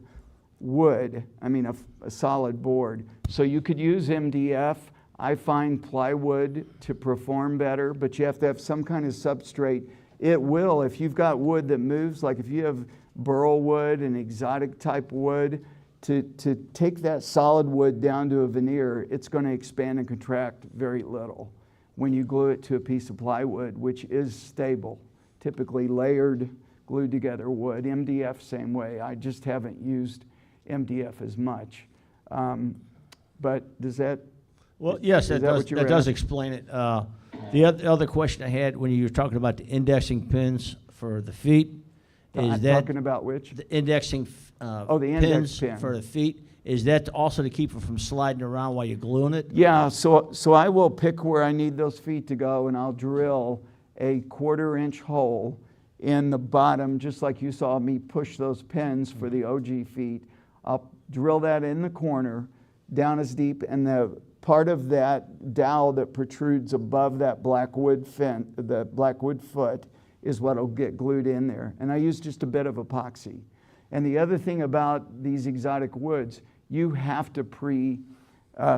wood, I mean a solid board. So you could use MDF. I find plywood to perform better, but you have to have some kind of substrate. It will, if you've got wood that moves, like if you have burl wood and exotic type wood, to take that solid wood down to a veneer, it's going to expand and contract very little when you glue it to a piece of plywood, which is stable, typically layered, glued together wood. MDF, same way. I just haven't used MDF as much. But does that? Well, yes, is that does, what you're that does asking? explain it. The other question I had when you were talking about the indexing pins for the feet, is that talking about which? the indexing the index pins pin. for the feet? Is that also to keep it from sliding around while you're gluing it? Yeah, so I will pick where I need those feet to go, and I'll drill a 1/4-inch hole in the bottom, just like you saw me push those pins for the OG feet. I'll drill that in the corner, down as deep, and the part of that dowel that protrudes above that black wood the black wood foot is what will get glued in there. And I use just a bit of epoxy. And the other thing about these exotic woods, you have to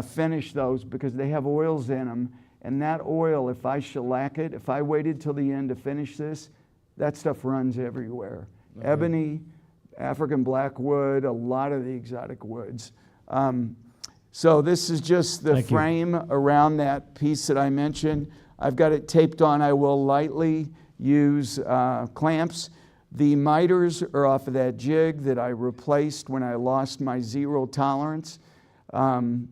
finish those because they have oils in them. And that oil, if I shellac it, if I waited till the end to finish this, that stuff runs everywhere. Okay. Ebony, African blackwood, a lot of the exotic woods. So this is just the Thank you. frame around that piece that I mentioned. I've got it taped on. I will lightly use clamps. The miters are off of that jig that I replaced when I lost my zero tolerance. And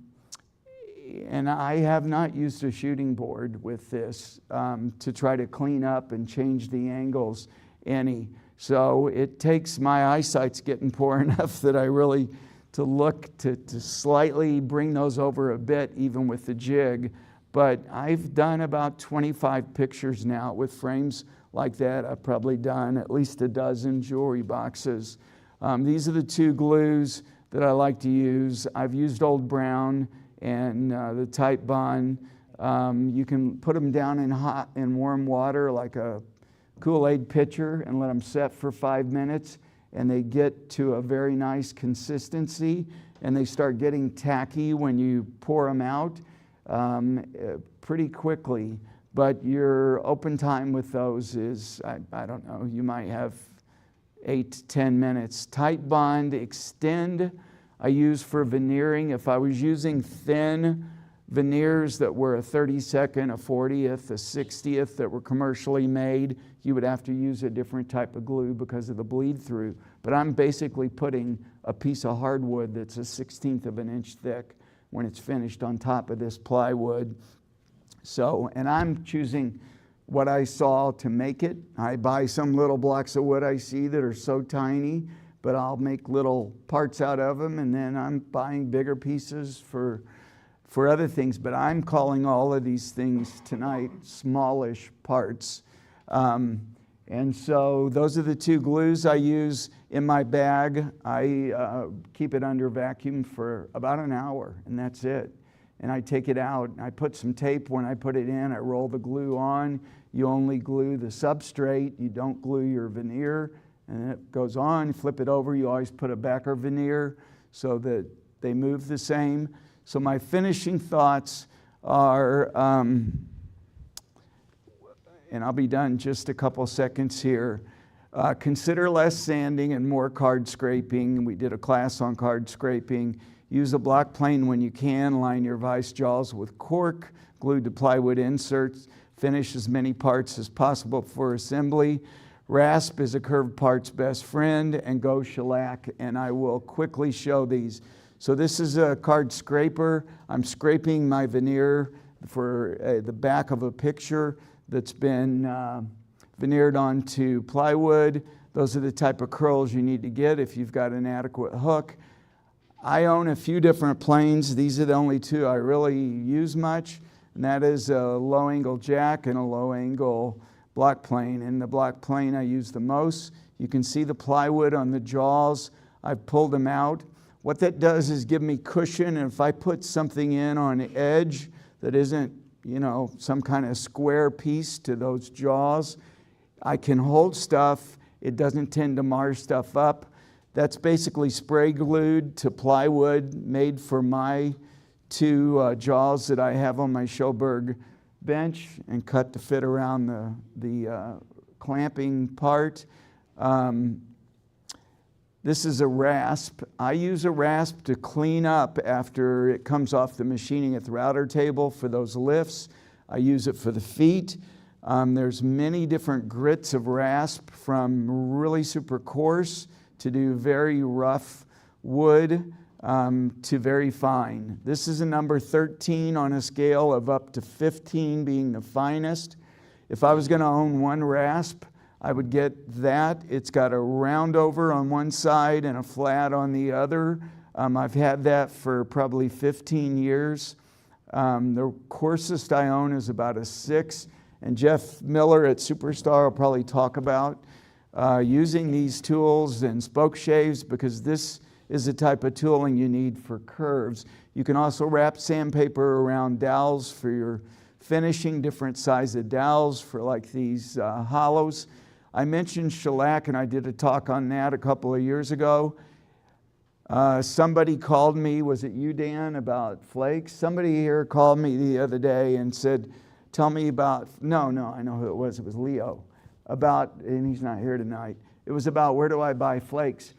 I have not used a shooting board with this to try to clean up and change the angles any. So it takes, my eyesight's getting poor enough that I really, to look to slightly bring those over a bit even with the jig. But I've done about 25 pictures now with frames like that. I've probably done at least a dozen jewelry boxes. These are the two glues that I like to use. I've used Old Brown and the Type Bond. You can put them down in hot and warm water like a Kool-Aid pitcher and let them set for 5 minutes, and they get to a very nice consistency, and they start getting tacky when you pour them out pretty quickly. But your open time with those is, I don't know, you might have 8 to 10 minutes. Type Bond Extend I use for veneering. If I was using thin veneers that were a 32nd, a 40th, a 60th that were commercially made, you would have to use a different type of glue because of the bleed through. But I'm basically putting a piece of hardwood that's a 1/16 of an inch thick when it's finished on top of this plywood. So, and I'm choosing what I saw to make it. I buy some little blocks of wood I see that are so tiny, but I'll make little parts out of them, and then I'm buying bigger pieces for other things. But I'm calling all of these things tonight smallish parts. And so those are the two glues I use in my bag. I keep it under vacuum for about an hour, and that's it. And I take it out. I put some tape when I put it in. I roll the glue on. You only glue the substrate. You don't glue your veneer. And it goes on. You flip it over. You always put a backer veneer so that they move the same. So my finishing thoughts are, and I'll be done in just a couple seconds here. Consider less sanding and more card scraping. We did a class on card scraping. Use a block plane when you can. Line your vise jaws with cork, glued to plywood inserts. Finish as many parts as possible for assembly. Rasp is a curved part's best friend, and go shellac, and I will quickly show these. So this is a card scraper. I'm scraping my veneer for the back of a picture that's been veneered onto plywood. Those are the type of curls you need to get if you've got an adequate hook. I own a few different planes. These are the only two I really use much, and that is a low angle jack and a low angle block plane. And the block plane I use the most. You can see the plywood on the jaws. I've pulled them out. What that does is give me cushion, and if I put something in on the edge that isn't, some kind of square piece to those jaws, I can hold stuff. It doesn't tend to mar stuff up. That's basically spray glued to plywood made for my two jaws that I have on my Schoberg bench and cut to fit around the clamping part. This is a rasp. I use a rasp to clean up after it comes off the machining at the router table for those lifts. I use it for the feet. There's many different grits of rasp, from really super coarse to do very rough wood to very fine. This is a number 13 on a scale of up to 15 being the finest. If I was going to own one rasp, I would get that. It's got a round over on one side and a flat on the other. I've had that for probably 15 years. The coarsest I own is about a 6. And Jeff Miller at Superstar will probably talk about using these tools and spoke shaves, because this is the type of tooling you need for curves. You can also wrap sandpaper around dowels for your finishing, different size of dowels for like these hollows. I mentioned shellac, and I did a talk on that a couple of years ago. Somebody called me, was it you, Dan, about flakes? Somebody here called me the other day and said, tell me about, no, I know who it was Leo, and he's not here tonight. It was about, where do I buy flakes?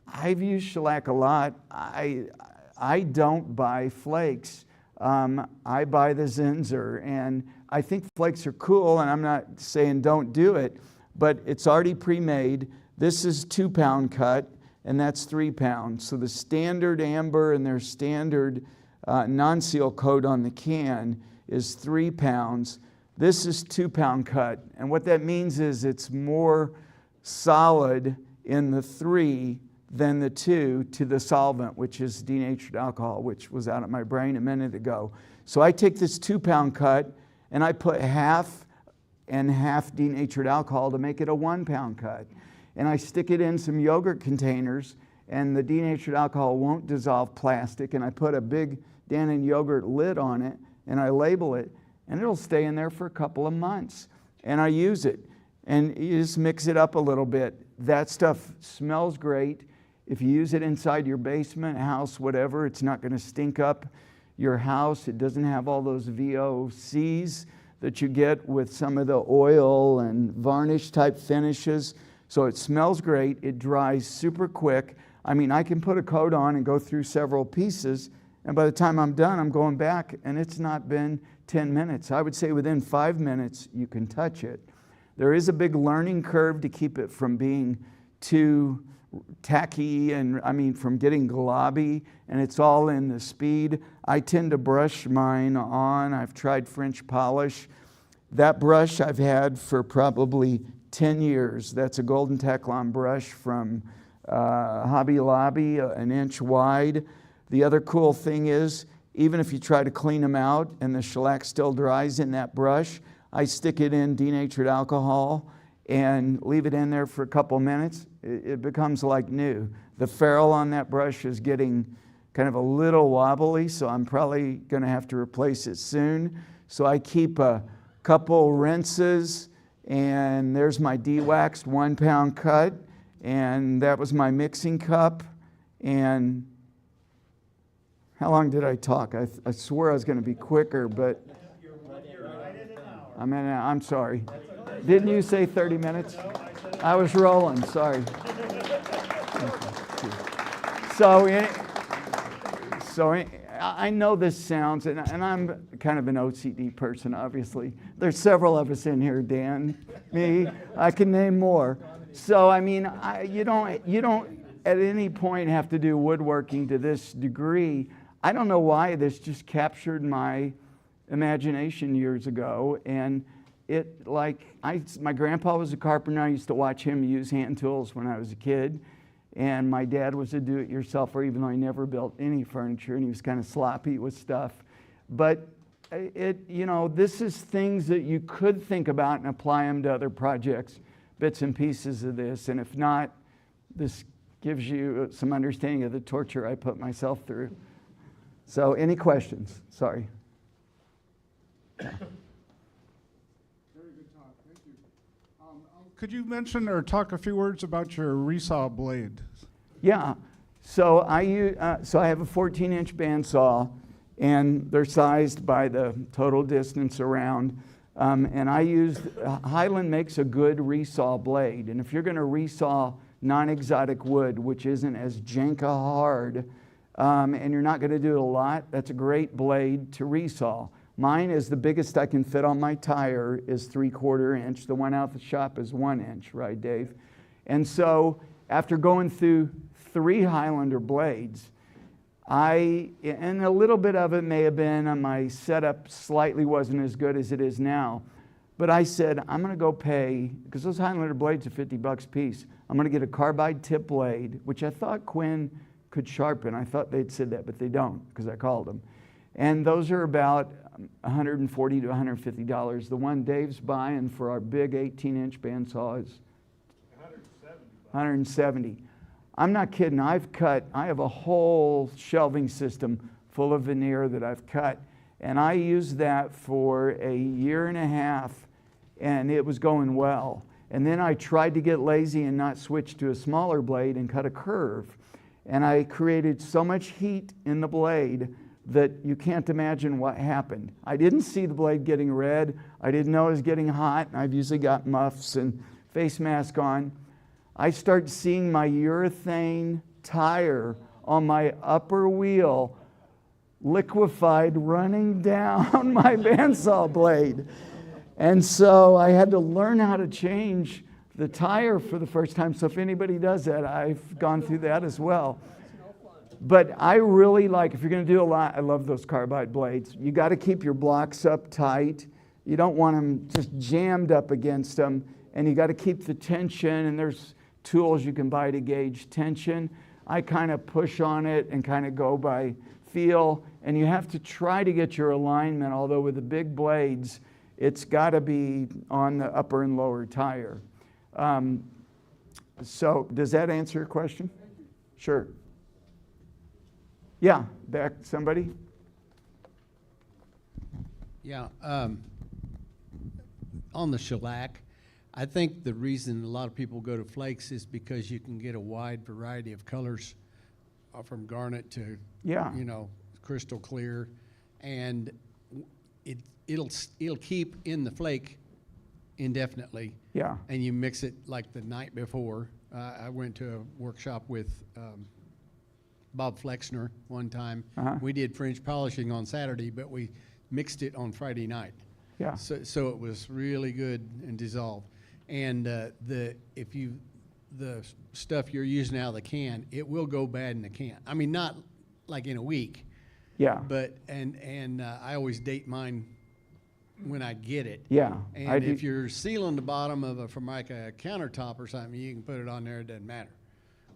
I've used shellac a lot. I don't buy flakes. I buy the Zinsser, and I think flakes are cool, and I'm not saying don't do it, but it's already pre-made. This is 2-pound cut, and that's 3 pounds. So the standard amber and their standard non-seal coat on the can is 3 pounds. This is 2-pound cut, and what that means is it's more solid in the 3 than the 2 to the solvent, which is denatured alcohol, which was out of my brain a minute ago. So I take this 2-pound cut and I put half and half denatured alcohol to make it a 1-pound cut. And I stick it in some yogurt containers, and the denatured alcohol won't dissolve plastic, and I put a big Dannon yogurt lid on it, and I label it, and it'll stay in there for a couple of months. And I use it, and you just mix it up a little bit. That stuff smells great. If you use it inside your basement, house, whatever, it's not going to stink up your house. It doesn't have all those VOCs that you get with some of the oil and varnish type finishes. So it smells great. It dries super quick. I mean, I can put a coat on and go through several pieces, and by the time I'm done, I'm going back, and it's not been 10 minutes. I would say within 5 minutes, you can touch it. There is a big learning curve to keep it from being too tacky and from getting globby, and it's all in the speed. I tend to brush mine on. I've tried French polish. That brush I've had for probably 10 years. That's a Golden Teclon brush from Hobby Lobby, an inch wide. The other cool thing is, even if you try to clean them out and the shellac still dries in that brush, I stick it in denatured alcohol and leave it in there for a couple minutes. It becomes like new. The ferrule on that brush is getting kind of a little wobbly, so I'm probably going to have to replace it soon. So I keep a couple rinses, and there's my de-waxed 1-pound cut, and that was my mixing cup. And how long did I talk? I swore I was going to be quicker, but I'm sorry. Didn't you say 30 minutes? I was rolling, sorry. So I know this sounds, and I'm kind of an OCD person, obviously. There's several of us in here, Dan, me, I can name more. So, I mean, you don't at any point have to do woodworking to this degree. I don't know why this just captured my imagination years ago, and my grandpa was a carpenter. I used to watch him use hand tools when I was a kid, And my dad was a do-it-yourselfer, even though he never built any furniture, and he was kind of sloppy with stuff. But this is things that you could think about and apply them to other projects, bits and pieces of this. And if not, this gives you some understanding of the torture I put myself through. So any questions? Sorry. Very good talk. Thank you. Could you mention or talk a few words about your resaw blade? Yeah. So I have a 14-inch bandsaw, and they're sized by the total distance around. And Highland makes a good resaw blade. And if you're going to resaw non-exotic wood, which isn't as janka hard, and you're not going to do it a lot, that's a great blade to resaw. Mine is the biggest I can fit on my tire is 3/4 inch. The one out the shop is 1 inch, right, Dave? And so after going through 3 Highlander blades, and a little bit of it may have been my setup slightly wasn't as good as it is now, but I said, I'm going to go pay, because those Highlander blades are $50 a piece. I'm going to get a carbide tip blade, which I thought Quinn could sharpen. I thought they'd said that, but they don't, because I called them. And those are about $140 to $150. The one Dave's buying for our big 18-inch bandsaw is $170. I'm not kidding. I have a whole shelving system full of veneer that I've cut, and I used that for a year and a half, and it was going well. And then I tried to get lazy and not switch to a smaller blade and cut a curve. And I created so much heat in the blade that you can't imagine what happened. I didn't see the blade getting red. I didn't know it was getting hot. I've usually got muffs and face mask on. I start seeing my urethane tire on my upper wheel liquefied running down my bandsaw blade. And so I had to learn how to change the tire for the first time. So if anybody does that, I've gone through that as well. But I really like, if you're going to do a lot, I love those carbide blades. You got to keep your blocks up tight. You don't want them just jammed up against them. And you got to keep the tension, and there's tools you can buy to gauge tension. I kind of push on it and kind of go by feel. And you have to try to get your alignment, although with the big blades, it's got to be on the upper and lower tire. So does that answer your question? Sure. Yeah, back, somebody? Yeah, on the shellac, I think the reason a lot of people go to flakes is because you can get a wide variety of colors from garnet to, crystal clear, and it'll keep in the flake indefinitely. Yeah. And you mix it like the night before. I went to a workshop with Bob Flexner one time. We did fringe polishing on Saturday, but we mixed it on Friday night. Yeah. So it was really good and dissolved. And the stuff you're using out of the can, it will go bad in the can. I mean, not like in a week. Yeah. But I always date mine when I get it. Yeah. And if you're sealing the bottom of from like a countertop or something, you can put it on there. It doesn't matter.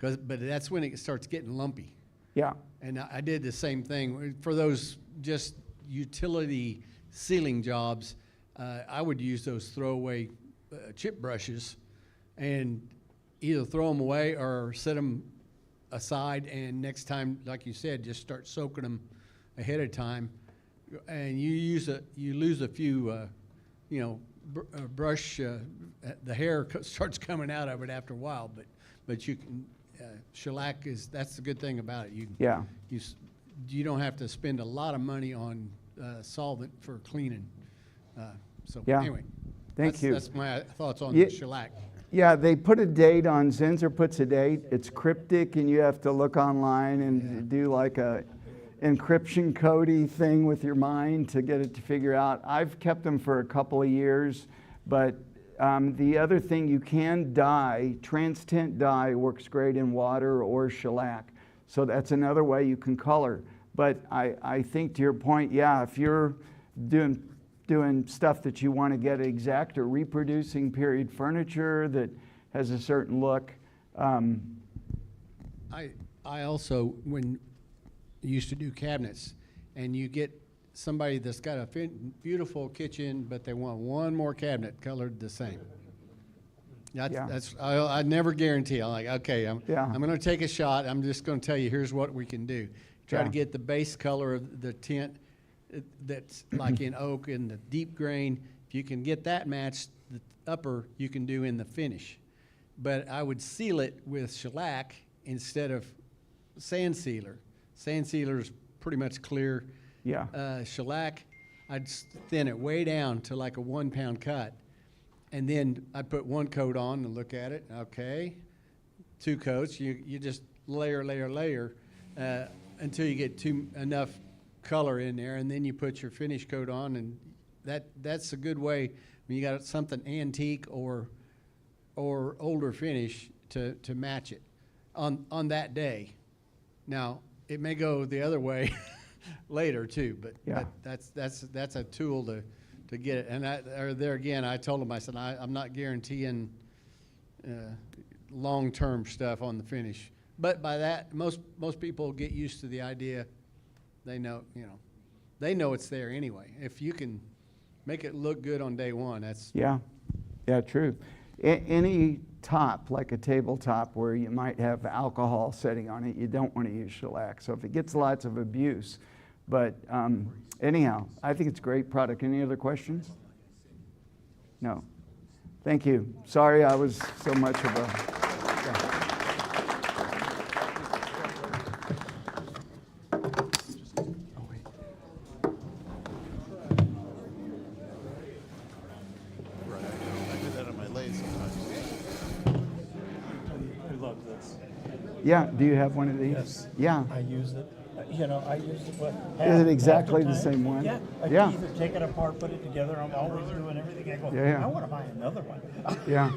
But that's when it starts getting lumpy. Yeah. And I did the same thing for those just utility sealing jobs. I would use those throwaway chip brushes and either throw them away or set them aside. And next time, like you said, just start soaking them ahead of time. And you lose a few, brush. The hair starts coming out of it after a while, but you can. Shellac that's the good thing about it. You don't have to spend a lot of money on solvent for cleaning. Anyway, thank you. That's my thoughts on the shellac. Yeah, they put a date on, Zinsser puts a date. It's cryptic, and you have to look online and do like a encryption codey thing with your mind to get it to figure out. I've kept them for a couple of years, but the other thing, you can dye. Trans-tint dye works great in water or shellac. So that's another way you can color. But I think to your point, yeah, if you're doing stuff that you want to get exact or reproducing period furniture that has a certain look, I also, when used to do cabinets, and you get somebody that's got a beautiful kitchen, but they want one more cabinet colored the same. I never guarantee. I'm like, okay, I'm going to take a shot. I'm just going to tell you, here's what we can do. Try to get the base color of the tint that's like in oak and the deep grain. If you can get that matched, the upper you can do in the finish. But I would seal it with shellac instead of sand sealer. Sand sealer is pretty much clear. Yeah. Shellac, I'd thin it way down to like a 1 pound cut. And then I'd put one coat on and look at it. Okay. 2 coats. You just layer until you get enough color in there. And then you put your finish coat on. And that's a good way when you got something antique or older finish to match it on that day. Now, it may go the other way later too, but that's a tool to get it. And there again, I told him, I said, I'm not guaranteeing long-term stuff on the finish. But by that, most people get used to the idea. They know it's there anyway. If you can make it look good on day one, that's yeah, true. Any top, like a tabletop where you might have alcohol setting on it, you don't want to use shellac. So if it gets lots of abuse, but anyhow, I think it's a great product. Any other questions? No. Thank you. Sorry I was so much of a... Yeah, do you have one of these? Yes. Yeah. I use it. I use it. Is it exactly the same one? Yeah. I Yeah. can either take it apart, put it together. I'm always doing everything. I go, Yeah. I want to buy another one. Yeah.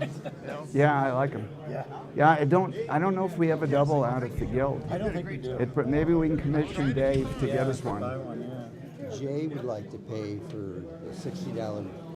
Yeah, I like them. Yeah. Yeah, I don't know if we have a double out at the Guild. I don't think we do. Maybe we can commission Dave to get us one. Jay would like to pay for a $60